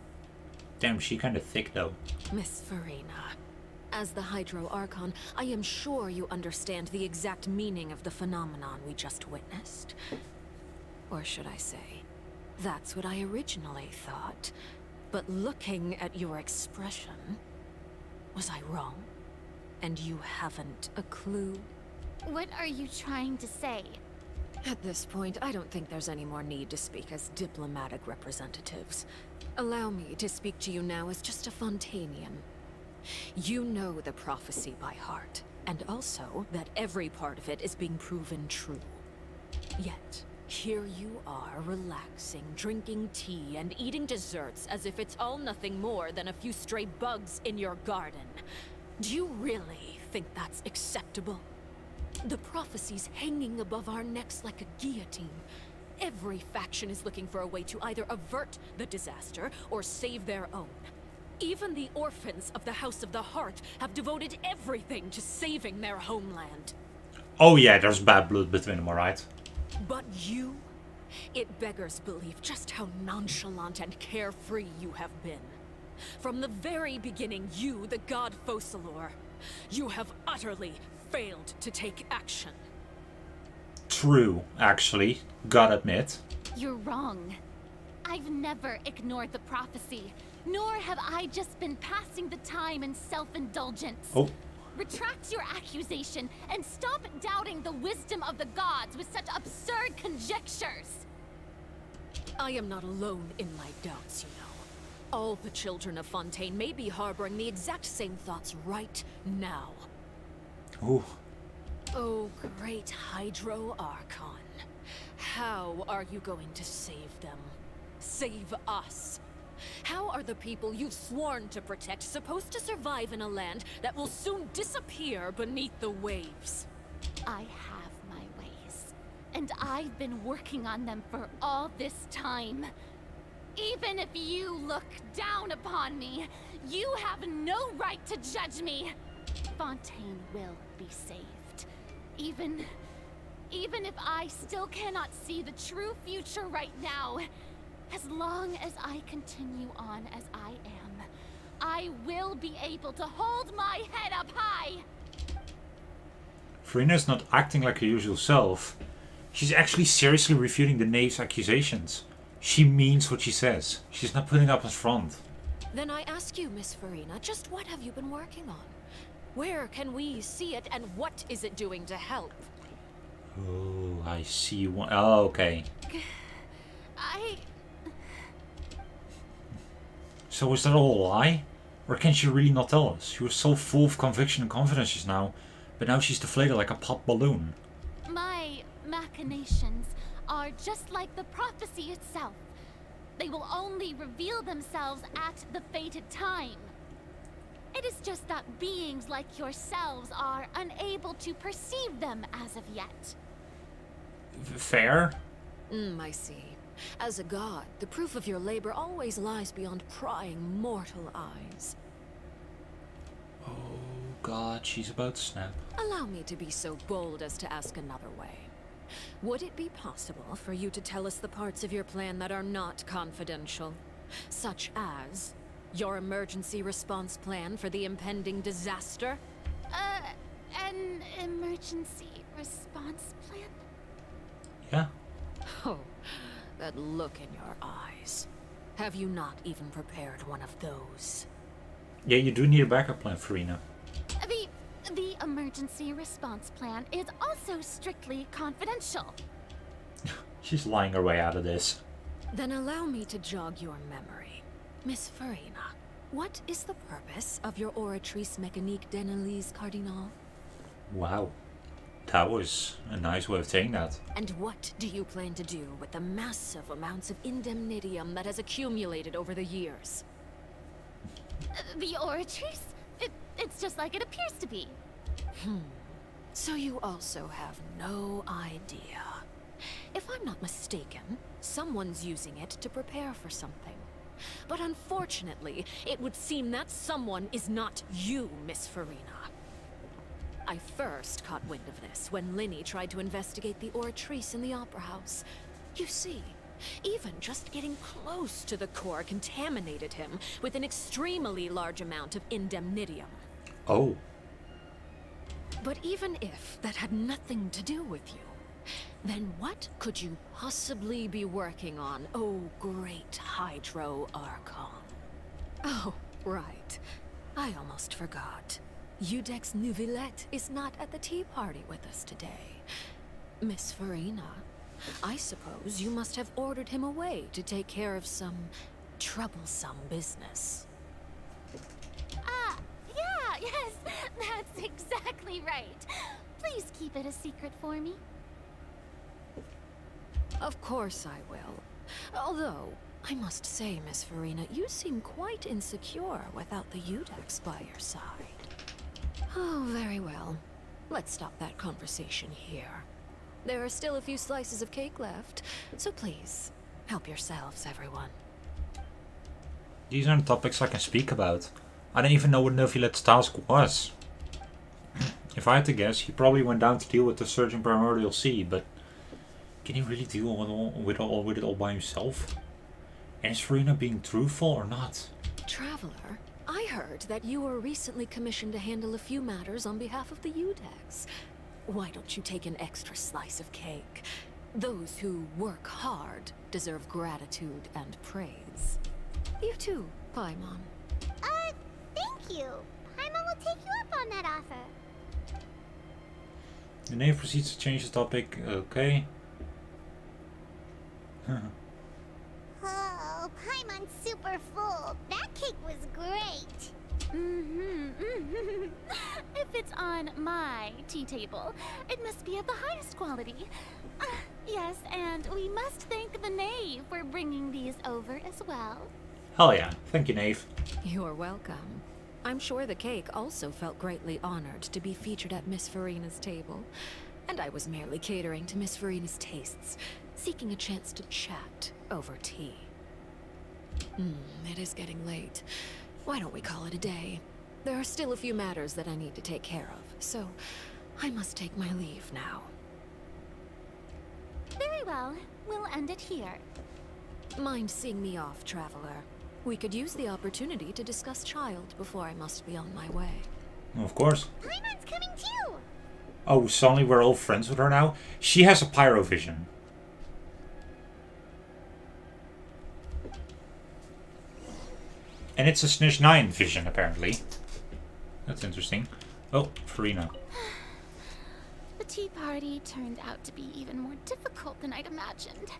Damn, she kind of thick though. Miss Farina, as the Hydro Archon, I am sure you understand the exact meaning of the phenomenon we just witnessed. Or should I say, that's what I originally thought. But looking at your expression, was I wrong? And you haven't a clue? What are you trying to say? At this point, I don't think there's any more need to speak as diplomatic representatives. Allow me to speak to you now as just a Fontainian. You know the prophecy by heart, and also that every part of it is being proven true. Yet, here you are, relaxing, drinking tea, and eating desserts as if it's all nothing more than a few stray bugs in your garden. Do you really think that's acceptable? The prophecy's hanging above our necks like a guillotine. Every faction is looking for a way to either avert the disaster or save their own. Even the orphans of the House of the Heart have devoted everything to saving their homeland. Oh yeah, there's bad blood between them, alright? But you? It beggars belief just how nonchalant and carefree you have been. From the very beginning, you, the god Focalor, you have utterly failed to take action. True, actually. Gotta admit. You're wrong. I've never ignored the prophecy, nor have I just been passing the time in self-indulgence. Oh. Retract your accusation and stop doubting the wisdom of the gods with such absurd conjectures. I am not alone in my doubts, you know. All the children of Fontaine may be harboring the exact same thoughts right now. Ooh. Oh, great Hydro Archon. How are you going to save them? Save us? How are the people you've sworn to protect supposed to survive in a land that will soon disappear beneath the waves? I have my ways, and I've been working on them for all this time. Even if you look down upon me, you have no right to judge me. Fontaine will be saved. Even if I still cannot see the true future right now, as long as I continue on as I am, I will be able to hold my head up high. Farina's not acting like her usual self. She's actually seriously refuting the knave's accusations. She means what she says. She's not putting up a front. Then I ask you, Miss Farina, just what have you been working on? Where can we see it, and what is it doing to help? Oh, I see one. Oh, okay. So is that all a lie? Or can she really not tell us? She was so full of conviction and confidence just now, but now she's deflated like a popped balloon. My machinations are just like the prophecy itself. They will only reveal themselves at the fated time. It is just that beings like yourselves are unable to perceive them as of yet. Fair? I see. As a god, the proof of your labor always lies beyond prying mortal eyes. Oh god, she's about to snap. Allow me to be so bold as to ask another way. Would it be possible for you to tell us the parts of your plan that are not confidential? Such as your emergency response plan for the impending disaster? An emergency response plan? Yeah. Oh, that look in your eyes. Have you not even prepared one of those? Yeah, you do need a backup plan, Farina. The emergency response plan is also strictly confidential. She's lying her way out of this. Then allow me to jog your memory. Miss Farina, what is the purpose of your Oratrice Mécanique d'Annelise Cardinal? Wow. That was a nice way of saying that. And what do you plan to do with the massive amounts of indemnitium that has accumulated over the years? The Oratrice? It's just like it appears to be. So you also have no idea. If I'm not mistaken, someone's using it to prepare for something. But unfortunately, it would seem that someone is not you, Miss Farina. I first caught wind of this when Linny tried to investigate the Oratrice in the Opera House. You see, Even just getting close to the core contaminated him with an extremely large amount of indemnitium. Oh. But even if that had nothing to do with you, then what could you possibly be working on, oh great Hydro Archon? Oh, right. I almost forgot. Udex Nuvilette is not at the tea party with us today. Miss Farina, I suppose you must have ordered him away to take care of some troublesome business. Yeah, yes, that's exactly right. Please keep it a secret for me. Of course I will. Although, I must say, Miss Farina, you seem quite insecure without the Udex by your side. Oh, very well. Let's stop that conversation here. There are still a few slices of cake left, so please, help yourselves, everyone. These are the topics I can speak about. I don't even know what Novilette's task was. If I had to guess, he probably went down to deal with the surging primordial sea, but can he really deal with it all by himself? And is Farina being truthful or not? Traveler, I heard that you were recently commissioned to handle a few matters on behalf of the Udex. Why don't you take an extra slice of cake? Those who work hard deserve gratitude and praise. You too, Paimon. Thank you. Paimon will take you up on that offer. The knave proceeds to change the topic. Okay. Oh, Paimon's super full. That cake was great. If it's on my tea table, it must be of the highest quality. Yes, and we must thank the knave for bringing these over as well. Hell yeah. Thank you, knave. You're welcome. I'm sure the cake also felt greatly honored to be featured at Miss Farina's table. And I was merely catering to Miss Farina's tastes, seeking a chance to chat over tea. It is getting late. Why don't we call it a day? There are still a few matters that I need to take care of, so I must take my leave now. Very well. We'll end it here. Mind seeing me off, Traveler? We could use the opportunity to discuss Child before I must be on my way. Of course. Paimon's coming too. Oh, suddenly we're all friends with her now? She has a pyrovision. And it's a Snitch 9 vision, apparently. That's interesting. Oh, Farina. The tea party turned out to be even more difficult than I'd imagined.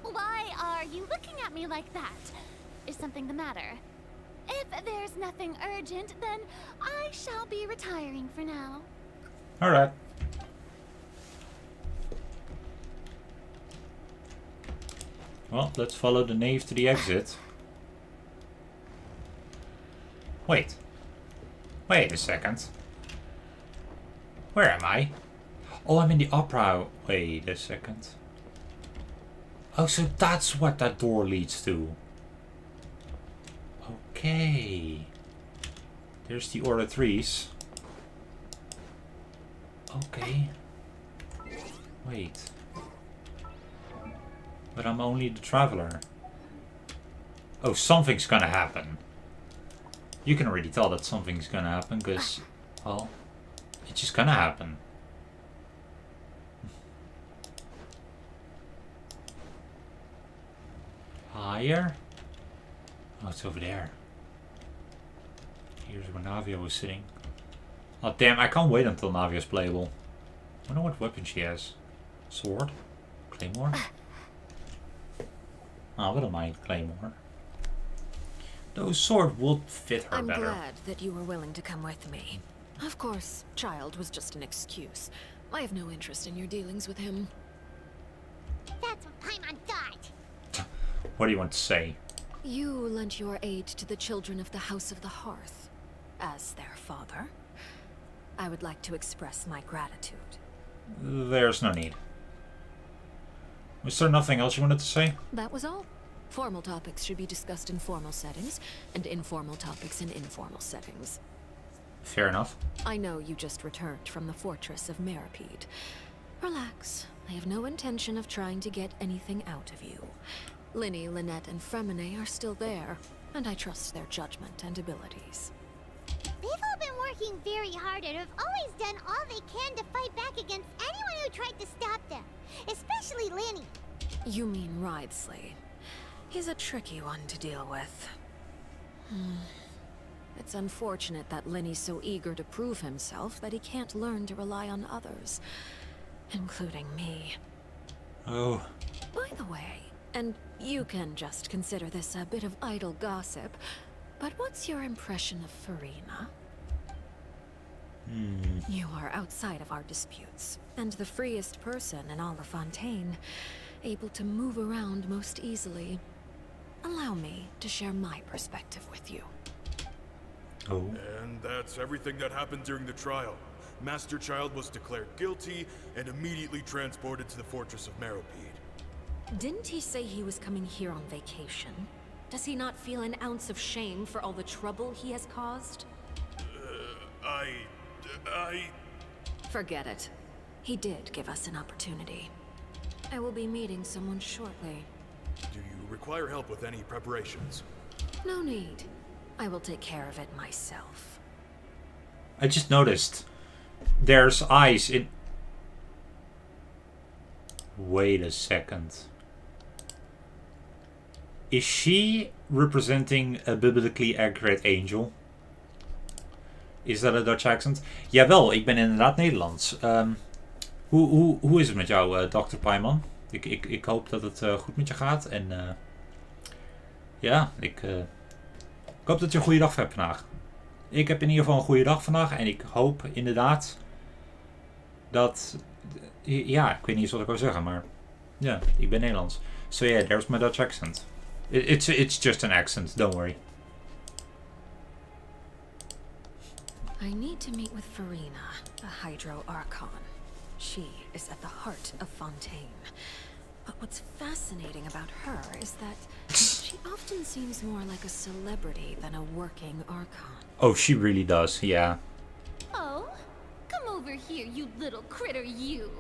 Why are you looking at me like that? Is something the matter? If there's nothing urgent, then I shall be retiring for now. Alright. Well, let's follow the knave to the exit. Wait. Wait a second. Where am I? Oh, I'm in the opera. Wait a second. Oh, so that's what that door leads to. Okay. There's the Oratrice. Okay. Wait. But I'm only the Traveler. Oh, something's gonna happen. You can already tell that something's gonna happen, because, well, it's just gonna happen. Higher? Oh, it's over there. Here's where Navia was sitting. Oh, damn, I can't wait until Navia's playable. I wonder what weapon she has. Sword? Claymore? Oh, I wouldn't mind Claymore. Though sword would fit her I'm better. glad that you were willing to come with me. Of course, Child was just an excuse. I have no interest in your dealings with him. That's what Paimon thought. What do you want to say? You lent your aid to the children of the House of the Hearth. As their father, I would like to express my gratitude. There's no need. Was there nothing else you wanted to say? That was all. Formal topics should be discussed in formal settings, and informal topics in informal settings. Fair enough. I know you just returned from the fortress of Meripede. Relax. I have no intention of trying to get anything out of you. Linny, Lynette, and Fremine are still there, and I trust their judgment and abilities. They've all been working very hard and have always done all they can to fight back against anyone who tried to stop them. Especially Linny. You mean Wriothesley. He's a tricky one to deal with. It's unfortunate that Linny's so eager to prove himself that he can't learn to rely on others, including me. Oh. By the way, and you can just consider this a bit of idle gossip, but what's your impression of Farina? You are outside of our disputes, and the freest person in all of Fontaine, able to move around most easily. Allow me to share my perspective with you. Oh. And that's everything that happened during the trial. Master Child was declared guilty and immediately transported to the Fortress of Meropide. Didn't he say he was coming here on vacation? Does he not feel an ounce of shame for all the trouble he has caused? Forget it. He did give us an opportunity. I will be meeting someone shortly. Do you require help with any preparations? No need. I will take care of it myself. I just noticed there's eyes in... Wait a second. Is she representing a biblically accurate angel? Is that a Dutch accent? Jawel, ik ben inderdaad Nederlands. Hoe is het met jou, Dr. Paiman? Ik hoop dat het goed met je gaat. En ja, ik hoop dat je een goede dag hebt vandaag. Ik heb in ieder geval een goede dag vandaag. En ik hoop inderdaad dat... Ja, ik weet niet eens wat ik wil zeggen, maar... Ja, ik ben Nederlands. So yeah, there's my Dutch accent. It's just an accent, don't worry. I need to meet with Farina, the Hydro Archon. She is at the heart of Fontaine. But what's fascinating about her is that she often seems more like a celebrity than a working Archon. Oh, she really does, yeah. Oh, come over here, you little critter, you.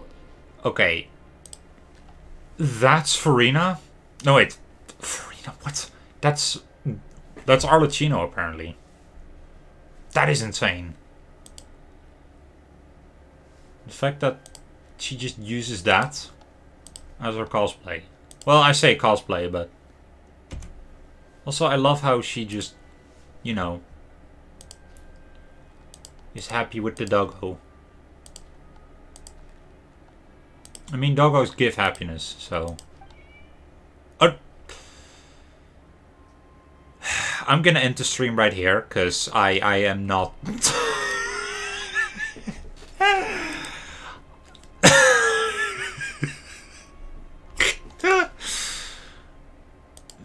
Okay. That's Farina? No, wait. Farina, what? That's Arlecchino, apparently. That is insane. The fact that she just uses that as her cosplay. Well, I say cosplay, but... Also, I love how she just, you know, is happy with the doggo. I mean, doggos give happiness, so... I'm gonna end the stream right here, because I am not...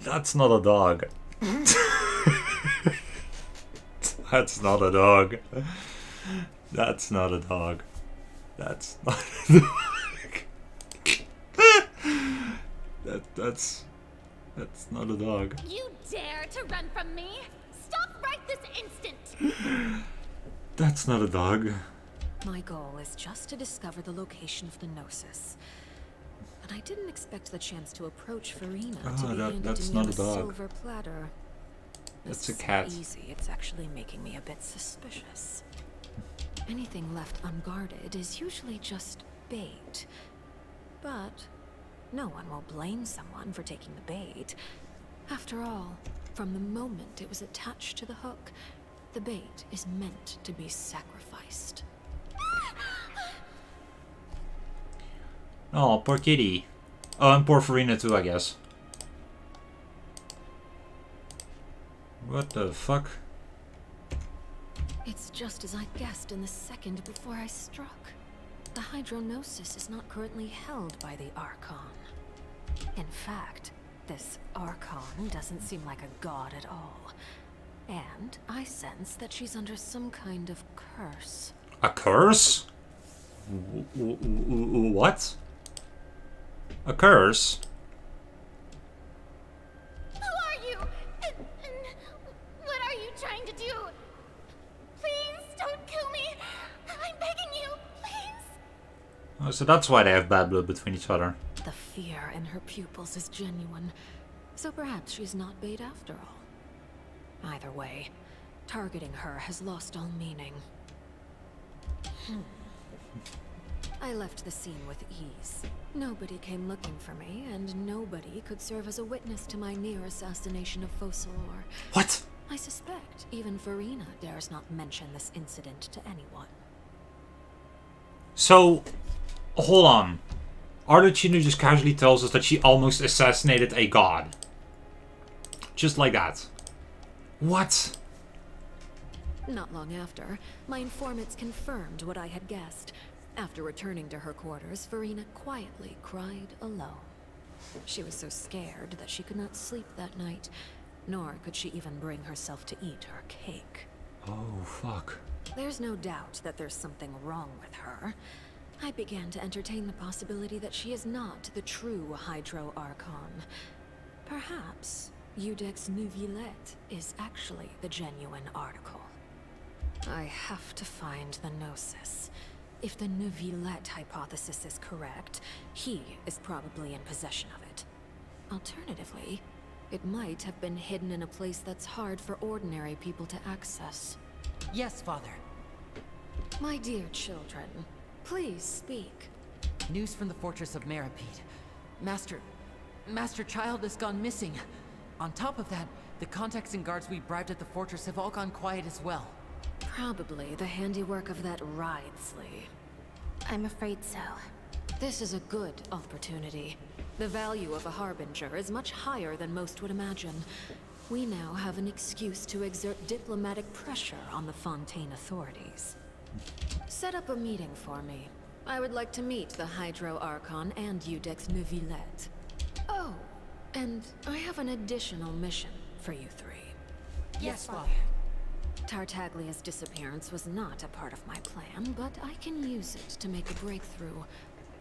That's not a dog. That's not a dog. That's not a dog. That's not a dog. That's not a dog. You dare to run from me? Stop right this instant! That's not a dog. My goal is just to discover the location of the Gnosis. But I didn't expect the chance to approach Farina to be handed that's to me not on a dog. silver platter. That's This a cat. is so easy, it's actually making me a bit suspicious. Anything left unguarded is usually just bait. But no one will blame someone for taking the bait. After all, from the moment it was attached to the hook, the bait is meant to be sacrificed. Oh, poor kitty. Oh, and poor Farina too, I guess. What the fuck? It's just as I guessed in the second before I struck. The Hydronosis is not currently held by the Archon. In fact, this Archon doesn't seem like a god at all. And I sense that she's under some kind of curse. A curse? What? A curse? Who are you? And what are you trying to do? Please don't kill me. I'm begging you, please. Oh, so that's why they have bad blood between each other. The fear in her pupils is genuine, so perhaps she's not bait after all. Either way, targeting her has lost all meaning. I left the scene with ease. Nobody came looking for me, and nobody could serve as a witness to my near assassination of Focalor. What? I suspect even Farina dares not mention this incident to anyone. So, hold on. Archon just casually tells us that she almost assassinated a god. Just like that. What? Not long after, my informants confirmed what I had guessed. After returning to her quarters, Farina quietly cried alone. She was so scared that she could not sleep that night, nor could she even bring herself to eat her cake. Oh, fuck. There's no doubt that there's something wrong with her. I began to entertain the possibility that she is not the true Hydro Archon. Perhaps Iudex Neuvillette is actually the genuine article. I have to find the Gnosis. If the Neuvillette hypothesis is correct, he is probably in possession of it. Alternatively, it might have been hidden in a place that's hard for ordinary people to access. Yes, Father. My dear children, please speak. News from the fortress of Meripede. Master Child has gone missing. On top of that, the contacts and guards we bribed at the fortress have all gone quiet as well. Probably the handiwork of that Wriothesley. I'm afraid so. This is a good opportunity. The value of a Harbinger is much higher than most would imagine. We now have an excuse to exert diplomatic pressure on the Fontaine authorities. Set up a meeting for me. I would like to meet the Hydro Archon and Iudex Neuvillette. Oh, and I have an additional mission for you three. Yes, Father. Tartaglia's disappearance was not a part of my plan, but I can use it to make a breakthrough.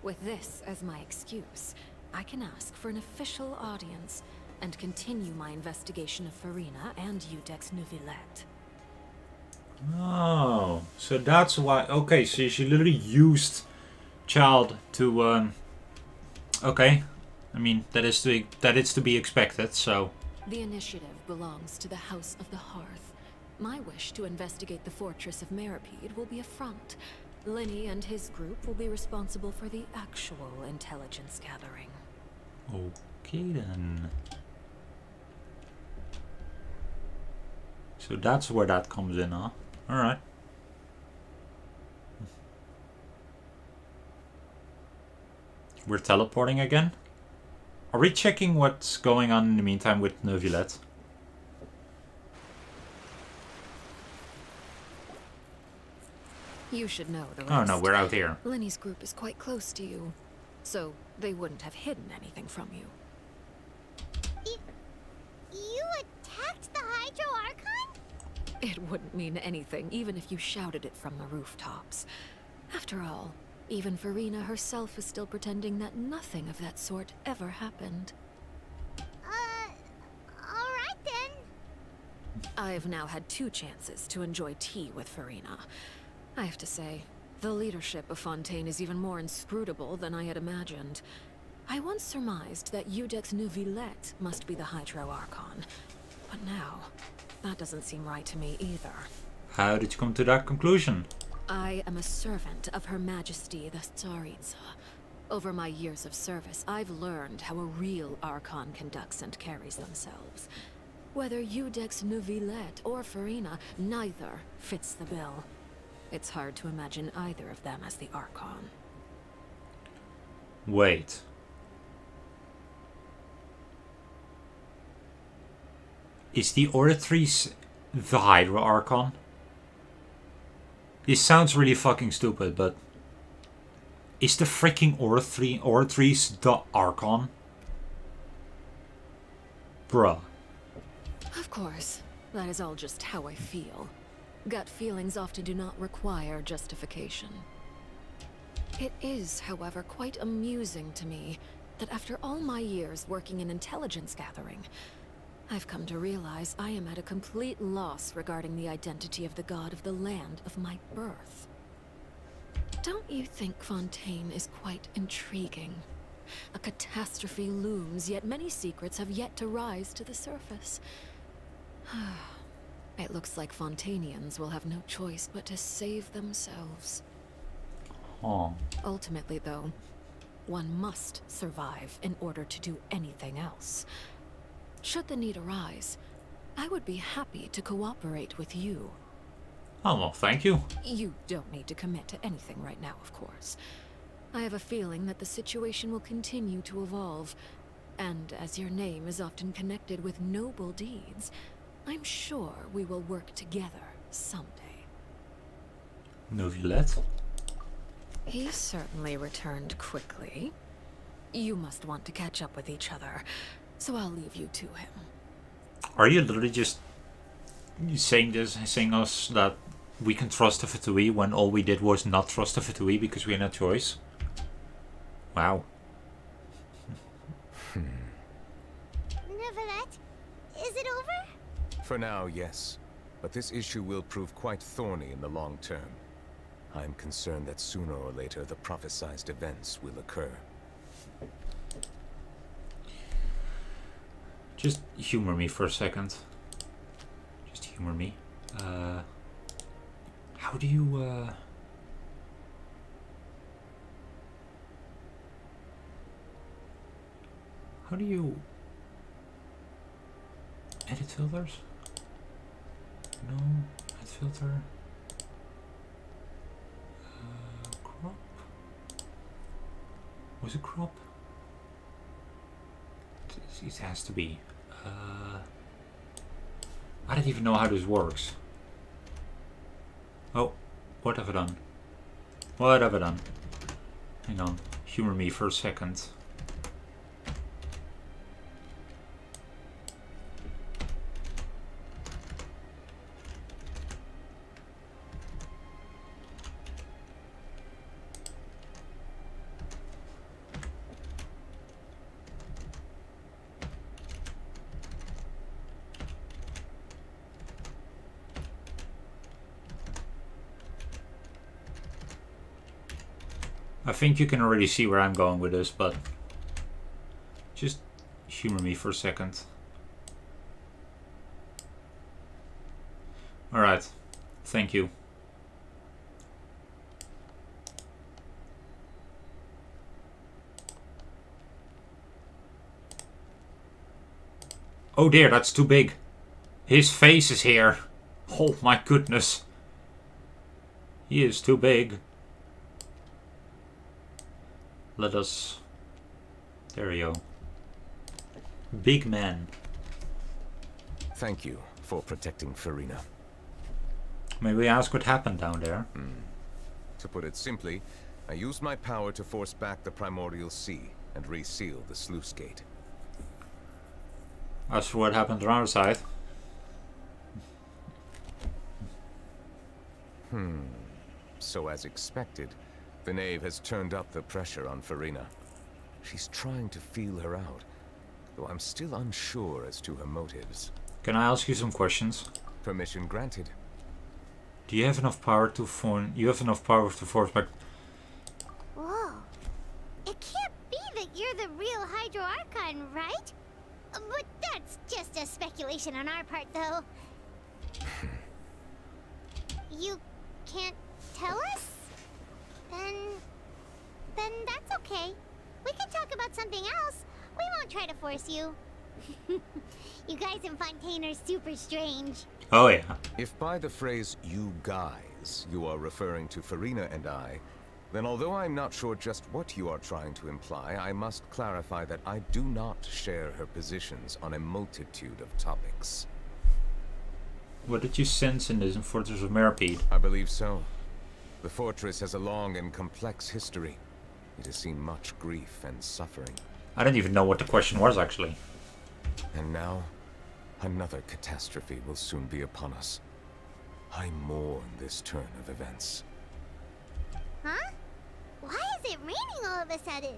With this as my excuse, I can ask for an official audience and continue my investigation of Farina and Iudex Neuvillette. Oh, so that's why. Okay, so she literally used Child to. Okay, I mean that is to be expected. So the initiative belongs to the House of the Hearth. My wish to investigate the fortress of Meripede will be a front. Linny and his group will be responsible for the actual intelligence gathering. okay then. So that's where that comes in, huh? Alright. We're teleporting again? Are we checking what's going on in the meantime with Neuvillette? You should know the rest. Oh no, we're out here. Linny's group is quite close to you, so they wouldn't have hidden anything from you. You attacked the Hydro Archon? It wouldn't mean anything, even if you shouted it from the rooftops. After all, even Farina herself is still pretending that nothing of that sort ever happened. Alright then. I've now had 2 chances to enjoy tea with Farina. I have to say, the leadership of Fontaine is even more inscrutable than I had imagined. I once surmised that Iudex Neuvillette must be the Hydro Archon, but now, that doesn't seem right to me either. How did you come to that conclusion? I am a servant of Her Majesty the Tsaritsa. Over my years of service, I've learned how a real Archon conducts and carries themselves. Whether Iudex Neuvillette or Farina, neither fits the bill. It's hard to imagine either of them as the Archon. Wait. Is the Oratrice the Hydro Archon? This sounds really fucking stupid, but... Is the freaking Oratrice the Archon? Bruh. Of course. That is all just how I feel. Gut feelings often do not require justification. It is, however, quite amusing to me that after all my years working in intelligence gathering, I've come to realize I am at a complete loss regarding the identity of the god of the land of my birth. Don't you think Fontaine is quite intriguing? A catastrophe looms, yet many secrets have yet to rise to the surface. It looks like Fontainians will have no choice but to save themselves. Oh. Ultimately, though, one must survive in order to do anything else. Should the need arise, I would be happy to cooperate with you. Oh, well, thank you. You don't need to commit to anything right now, of course. I have a feeling that the situation will continue to evolve, and as your name is often connected with noble deeds, I'm sure we will work together someday. Novelet. He certainly returned quickly. You must want to catch up with each other, so I'll leave you to him. Are you literally just saying us that we can trust the Fatui when all we did was not trust the Fatui because we had no choice? Wow. Novelet, is it over? For now, yes. But this issue will prove quite thorny in the long term. I'm concerned that sooner or later the prophesized events will occur. Just humor me for a second. Just humor me. How do you... How do you... edit filters? No, edit filter. Crop? Was it crop? It has to be. I don't even know how this works. Oh, what have I done? What have I done? Hang on, humor me for a second. I think you can already see where I'm going with this, but just humor me for a second. Alright, thank you. Oh dear, that's too big. His face is here. Oh my goodness. He is too big. Let us... There we go. Big man. Thank you for protecting Farina. May we ask what happened down there? To put it simply, I used my power to force back the primordial sea and reseal the sluice gate. As for what happened on our side... So as expected, the knave has turned up the pressure on Farina. She's trying to feel her out, though I'm still unsure as to her motives. Can I ask you some questions? Permission granted. Do you have enough power to force back... Whoa. It can't be that you're the real Hydro Archon, right? But that's just a speculation on our part, though. You can't tell us? Then that's okay. We can talk about something else. We won't try to force you. You guys in Fontaine are super strange. Oh yeah. If by the phrase "you guys" you are referring to Farina and I, then although I'm not sure just what you are trying to imply, I must clarify that I do not share her positions on a multitude of topics. What did you sense in this Fortress of Merpeed? I believe so. The fortress has a long and complex history. It has seen much grief and suffering. I don't even know what the question was, actually. And now, another catastrophe will soon be upon us. I mourn this turn of events. Huh? Why is it raining all of a sudden?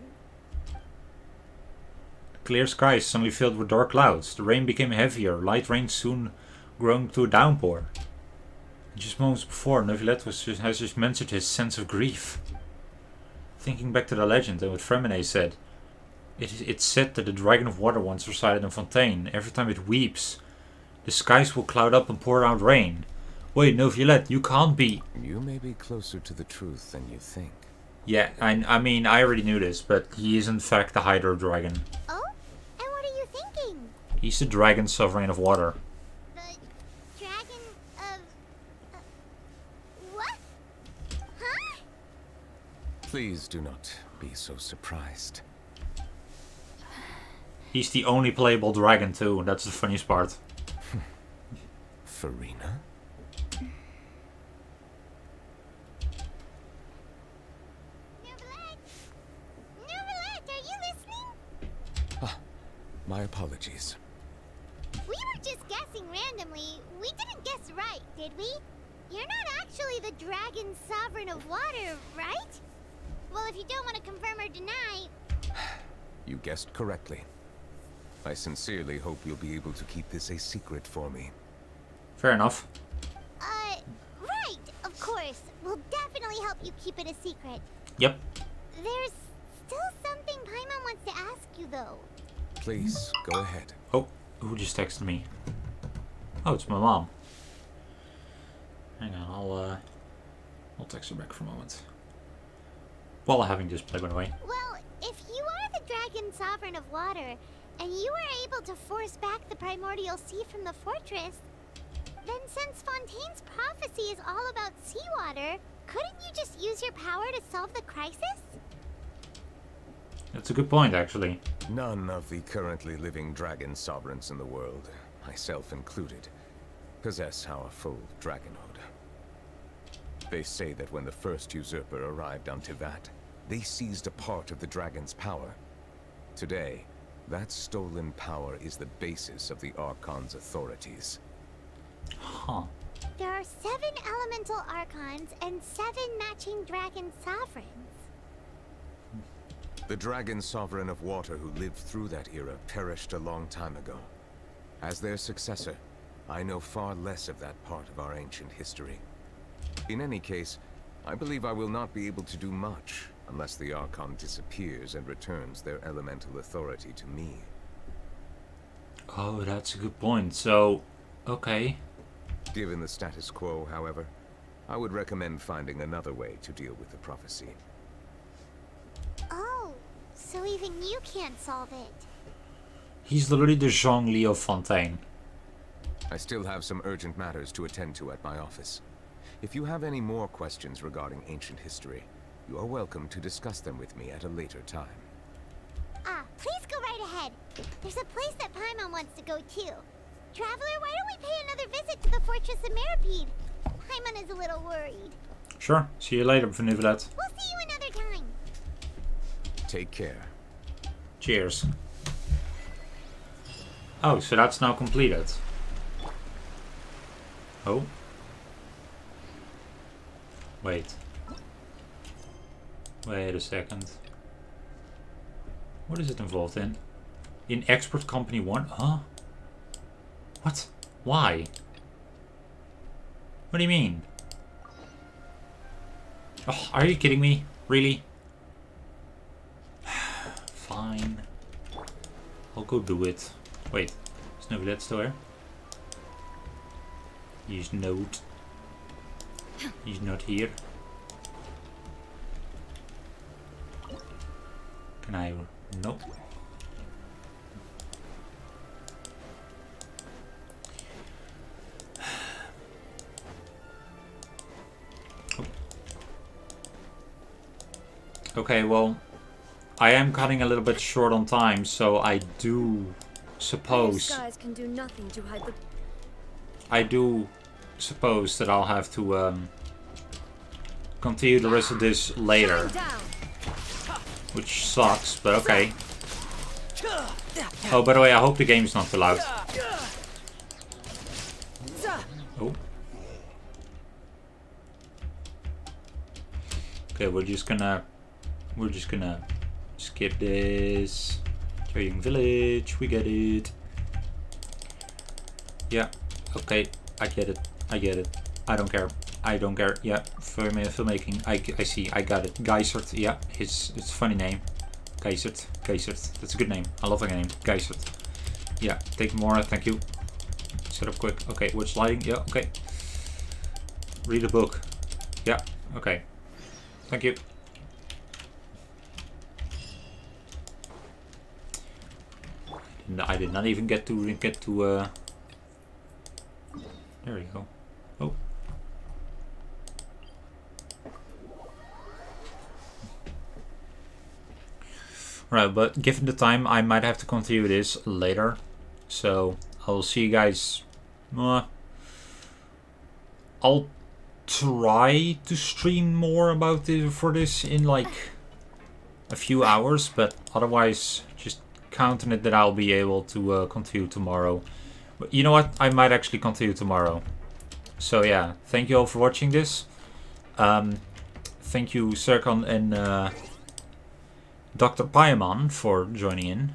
Clear skies suddenly filled with dark clouds. The rain became heavier. Light rain soon grown to a downpour. Just moments before, Neuvillette has just mentioned his sense of grief. Thinking back to the legend and what Fremine said, it's said that the Dragon of Water once resided in Fontaine. Every time it weeps, the skies will cloud up and pour out rain. Wait, Neuvillette, you can't be... You may be closer to the truth than you think. Yeah, I mean, I already knew this, but he is in fact the Hydro Dragon. Oh? And what are you thinking? He's the Dragon Sovereign of Water. The Dragon of... what? Huh? Please do not be so surprised. He's the only playable dragon too, and that's the funniest part. Farina? Neuvillette, are you listening? Ah, my apologies. We were just guessing randomly. We didn't guess right, did we? You're not actually the Dragon Sovereign of Water, right? Well, if you don't want to confirm or deny... You guessed correctly. I sincerely hope you'll be able to keep this a secret for me. Fair enough. Right, of course. We'll definitely help you keep it a secret. Yep. There's still something Paimon wants to ask you, though. Please, go ahead. Oh, who just texted me? Oh, it's my mom. Hang on, I'll text her back for a moment. While having this play, by the way. Well, if you are the Dragon Sovereign of Water, and you were able to force back the Primordial Sea from the fortress, then since Fontaine's prophecy is all about seawater, couldn't you just use your power to solve the crisis? That's a good point, actually. None of the currently living dragon sovereigns in the world, myself included, possess our full dragonhood. They say that when the first usurper arrived on Tivat, they seized a part of the dragon's power. Today, that stolen power is the basis of the Archon's authorities. Huh. There are 7 elemental Archons and 7 matching dragon sovereigns. The dragon sovereign of water who lived through that era perished a long time ago. As their successor, I know far less of that part of our ancient history. In any case, I believe I will not be able to do much unless the Archon disappears and returns their elemental authority to me. Oh, that's a good point. So, okay. Given the status quo, however, I would recommend finding another way to deal with the prophecy. Oh, so even you can't solve it. He's literally the Zhongli of Fontaine. I still have some urgent matters to attend to at my office. If you have any more questions regarding ancient history, you are welcome to discuss them with me at a later time. Please go right ahead. There's a place that Paimon wants to go too. Traveler, why don't we pay another visit to the Fortress of Meripede? Paimon is a little worried. Sure. See you later, Neuvillette. We'll see you another time. Take care. Cheers. Oh, so that's now completed. Oh. Wait. Wait a second. What is it involved in? In Expert Company 1? Huh? What? Why? What do you mean? Oh, are you kidding me? Really? Fine. I'll go do it. Wait, is Neuvillette still here? He's not. He's not here. Can I? Nope. Oh. Okay, well, I am cutting a little bit short on time, so I do suppose. Skies can do nothing to hide the... I do suppose that I'll have to continue the rest of this later. Which sucks, but okay. Oh, by the way, I hope the game's not too loud. Oh. Okay, we're just gonna skip this. Trading village, we get it. Yeah, okay, I get it. I don't care. I don't care. Yeah, filmmaking. I see. I got it. Geisert. Yeah, it's a funny name. Geisert. That's a good name. I love that name. Geisert. Yeah, take more. Thank you. Set up quick. Okay, which lighting? Yeah, okay. Read a book. Yeah, okay. Thank you. I did not even get to there you go. Oh. Right, but given the time, I might have to continue this later. So I'll see you guys. I'll try to stream more about this for this in like a few hours, but otherwise just count on it that I'll be able to continue tomorrow. But you know what? I might actually continue tomorrow. So yeah, thank you all for watching this. Thank you Serkan and Dr. Payaman for joining in.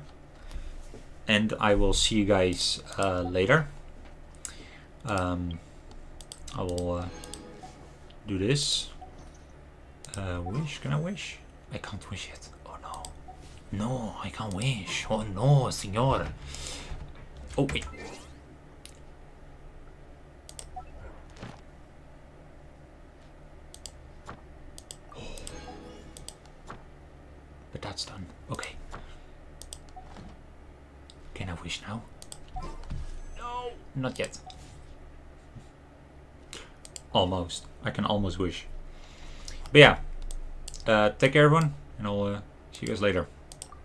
And I will see you guys later. I will do this. Wish? Can I wish? I can't wish yet. Oh no. No, I can't wish. Oh no, senor. Oh wait. But that's done. Okay. Can I wish now? No, not yet. Almost. I can almost wish. But yeah, take care everyone, and I'll see you guys later.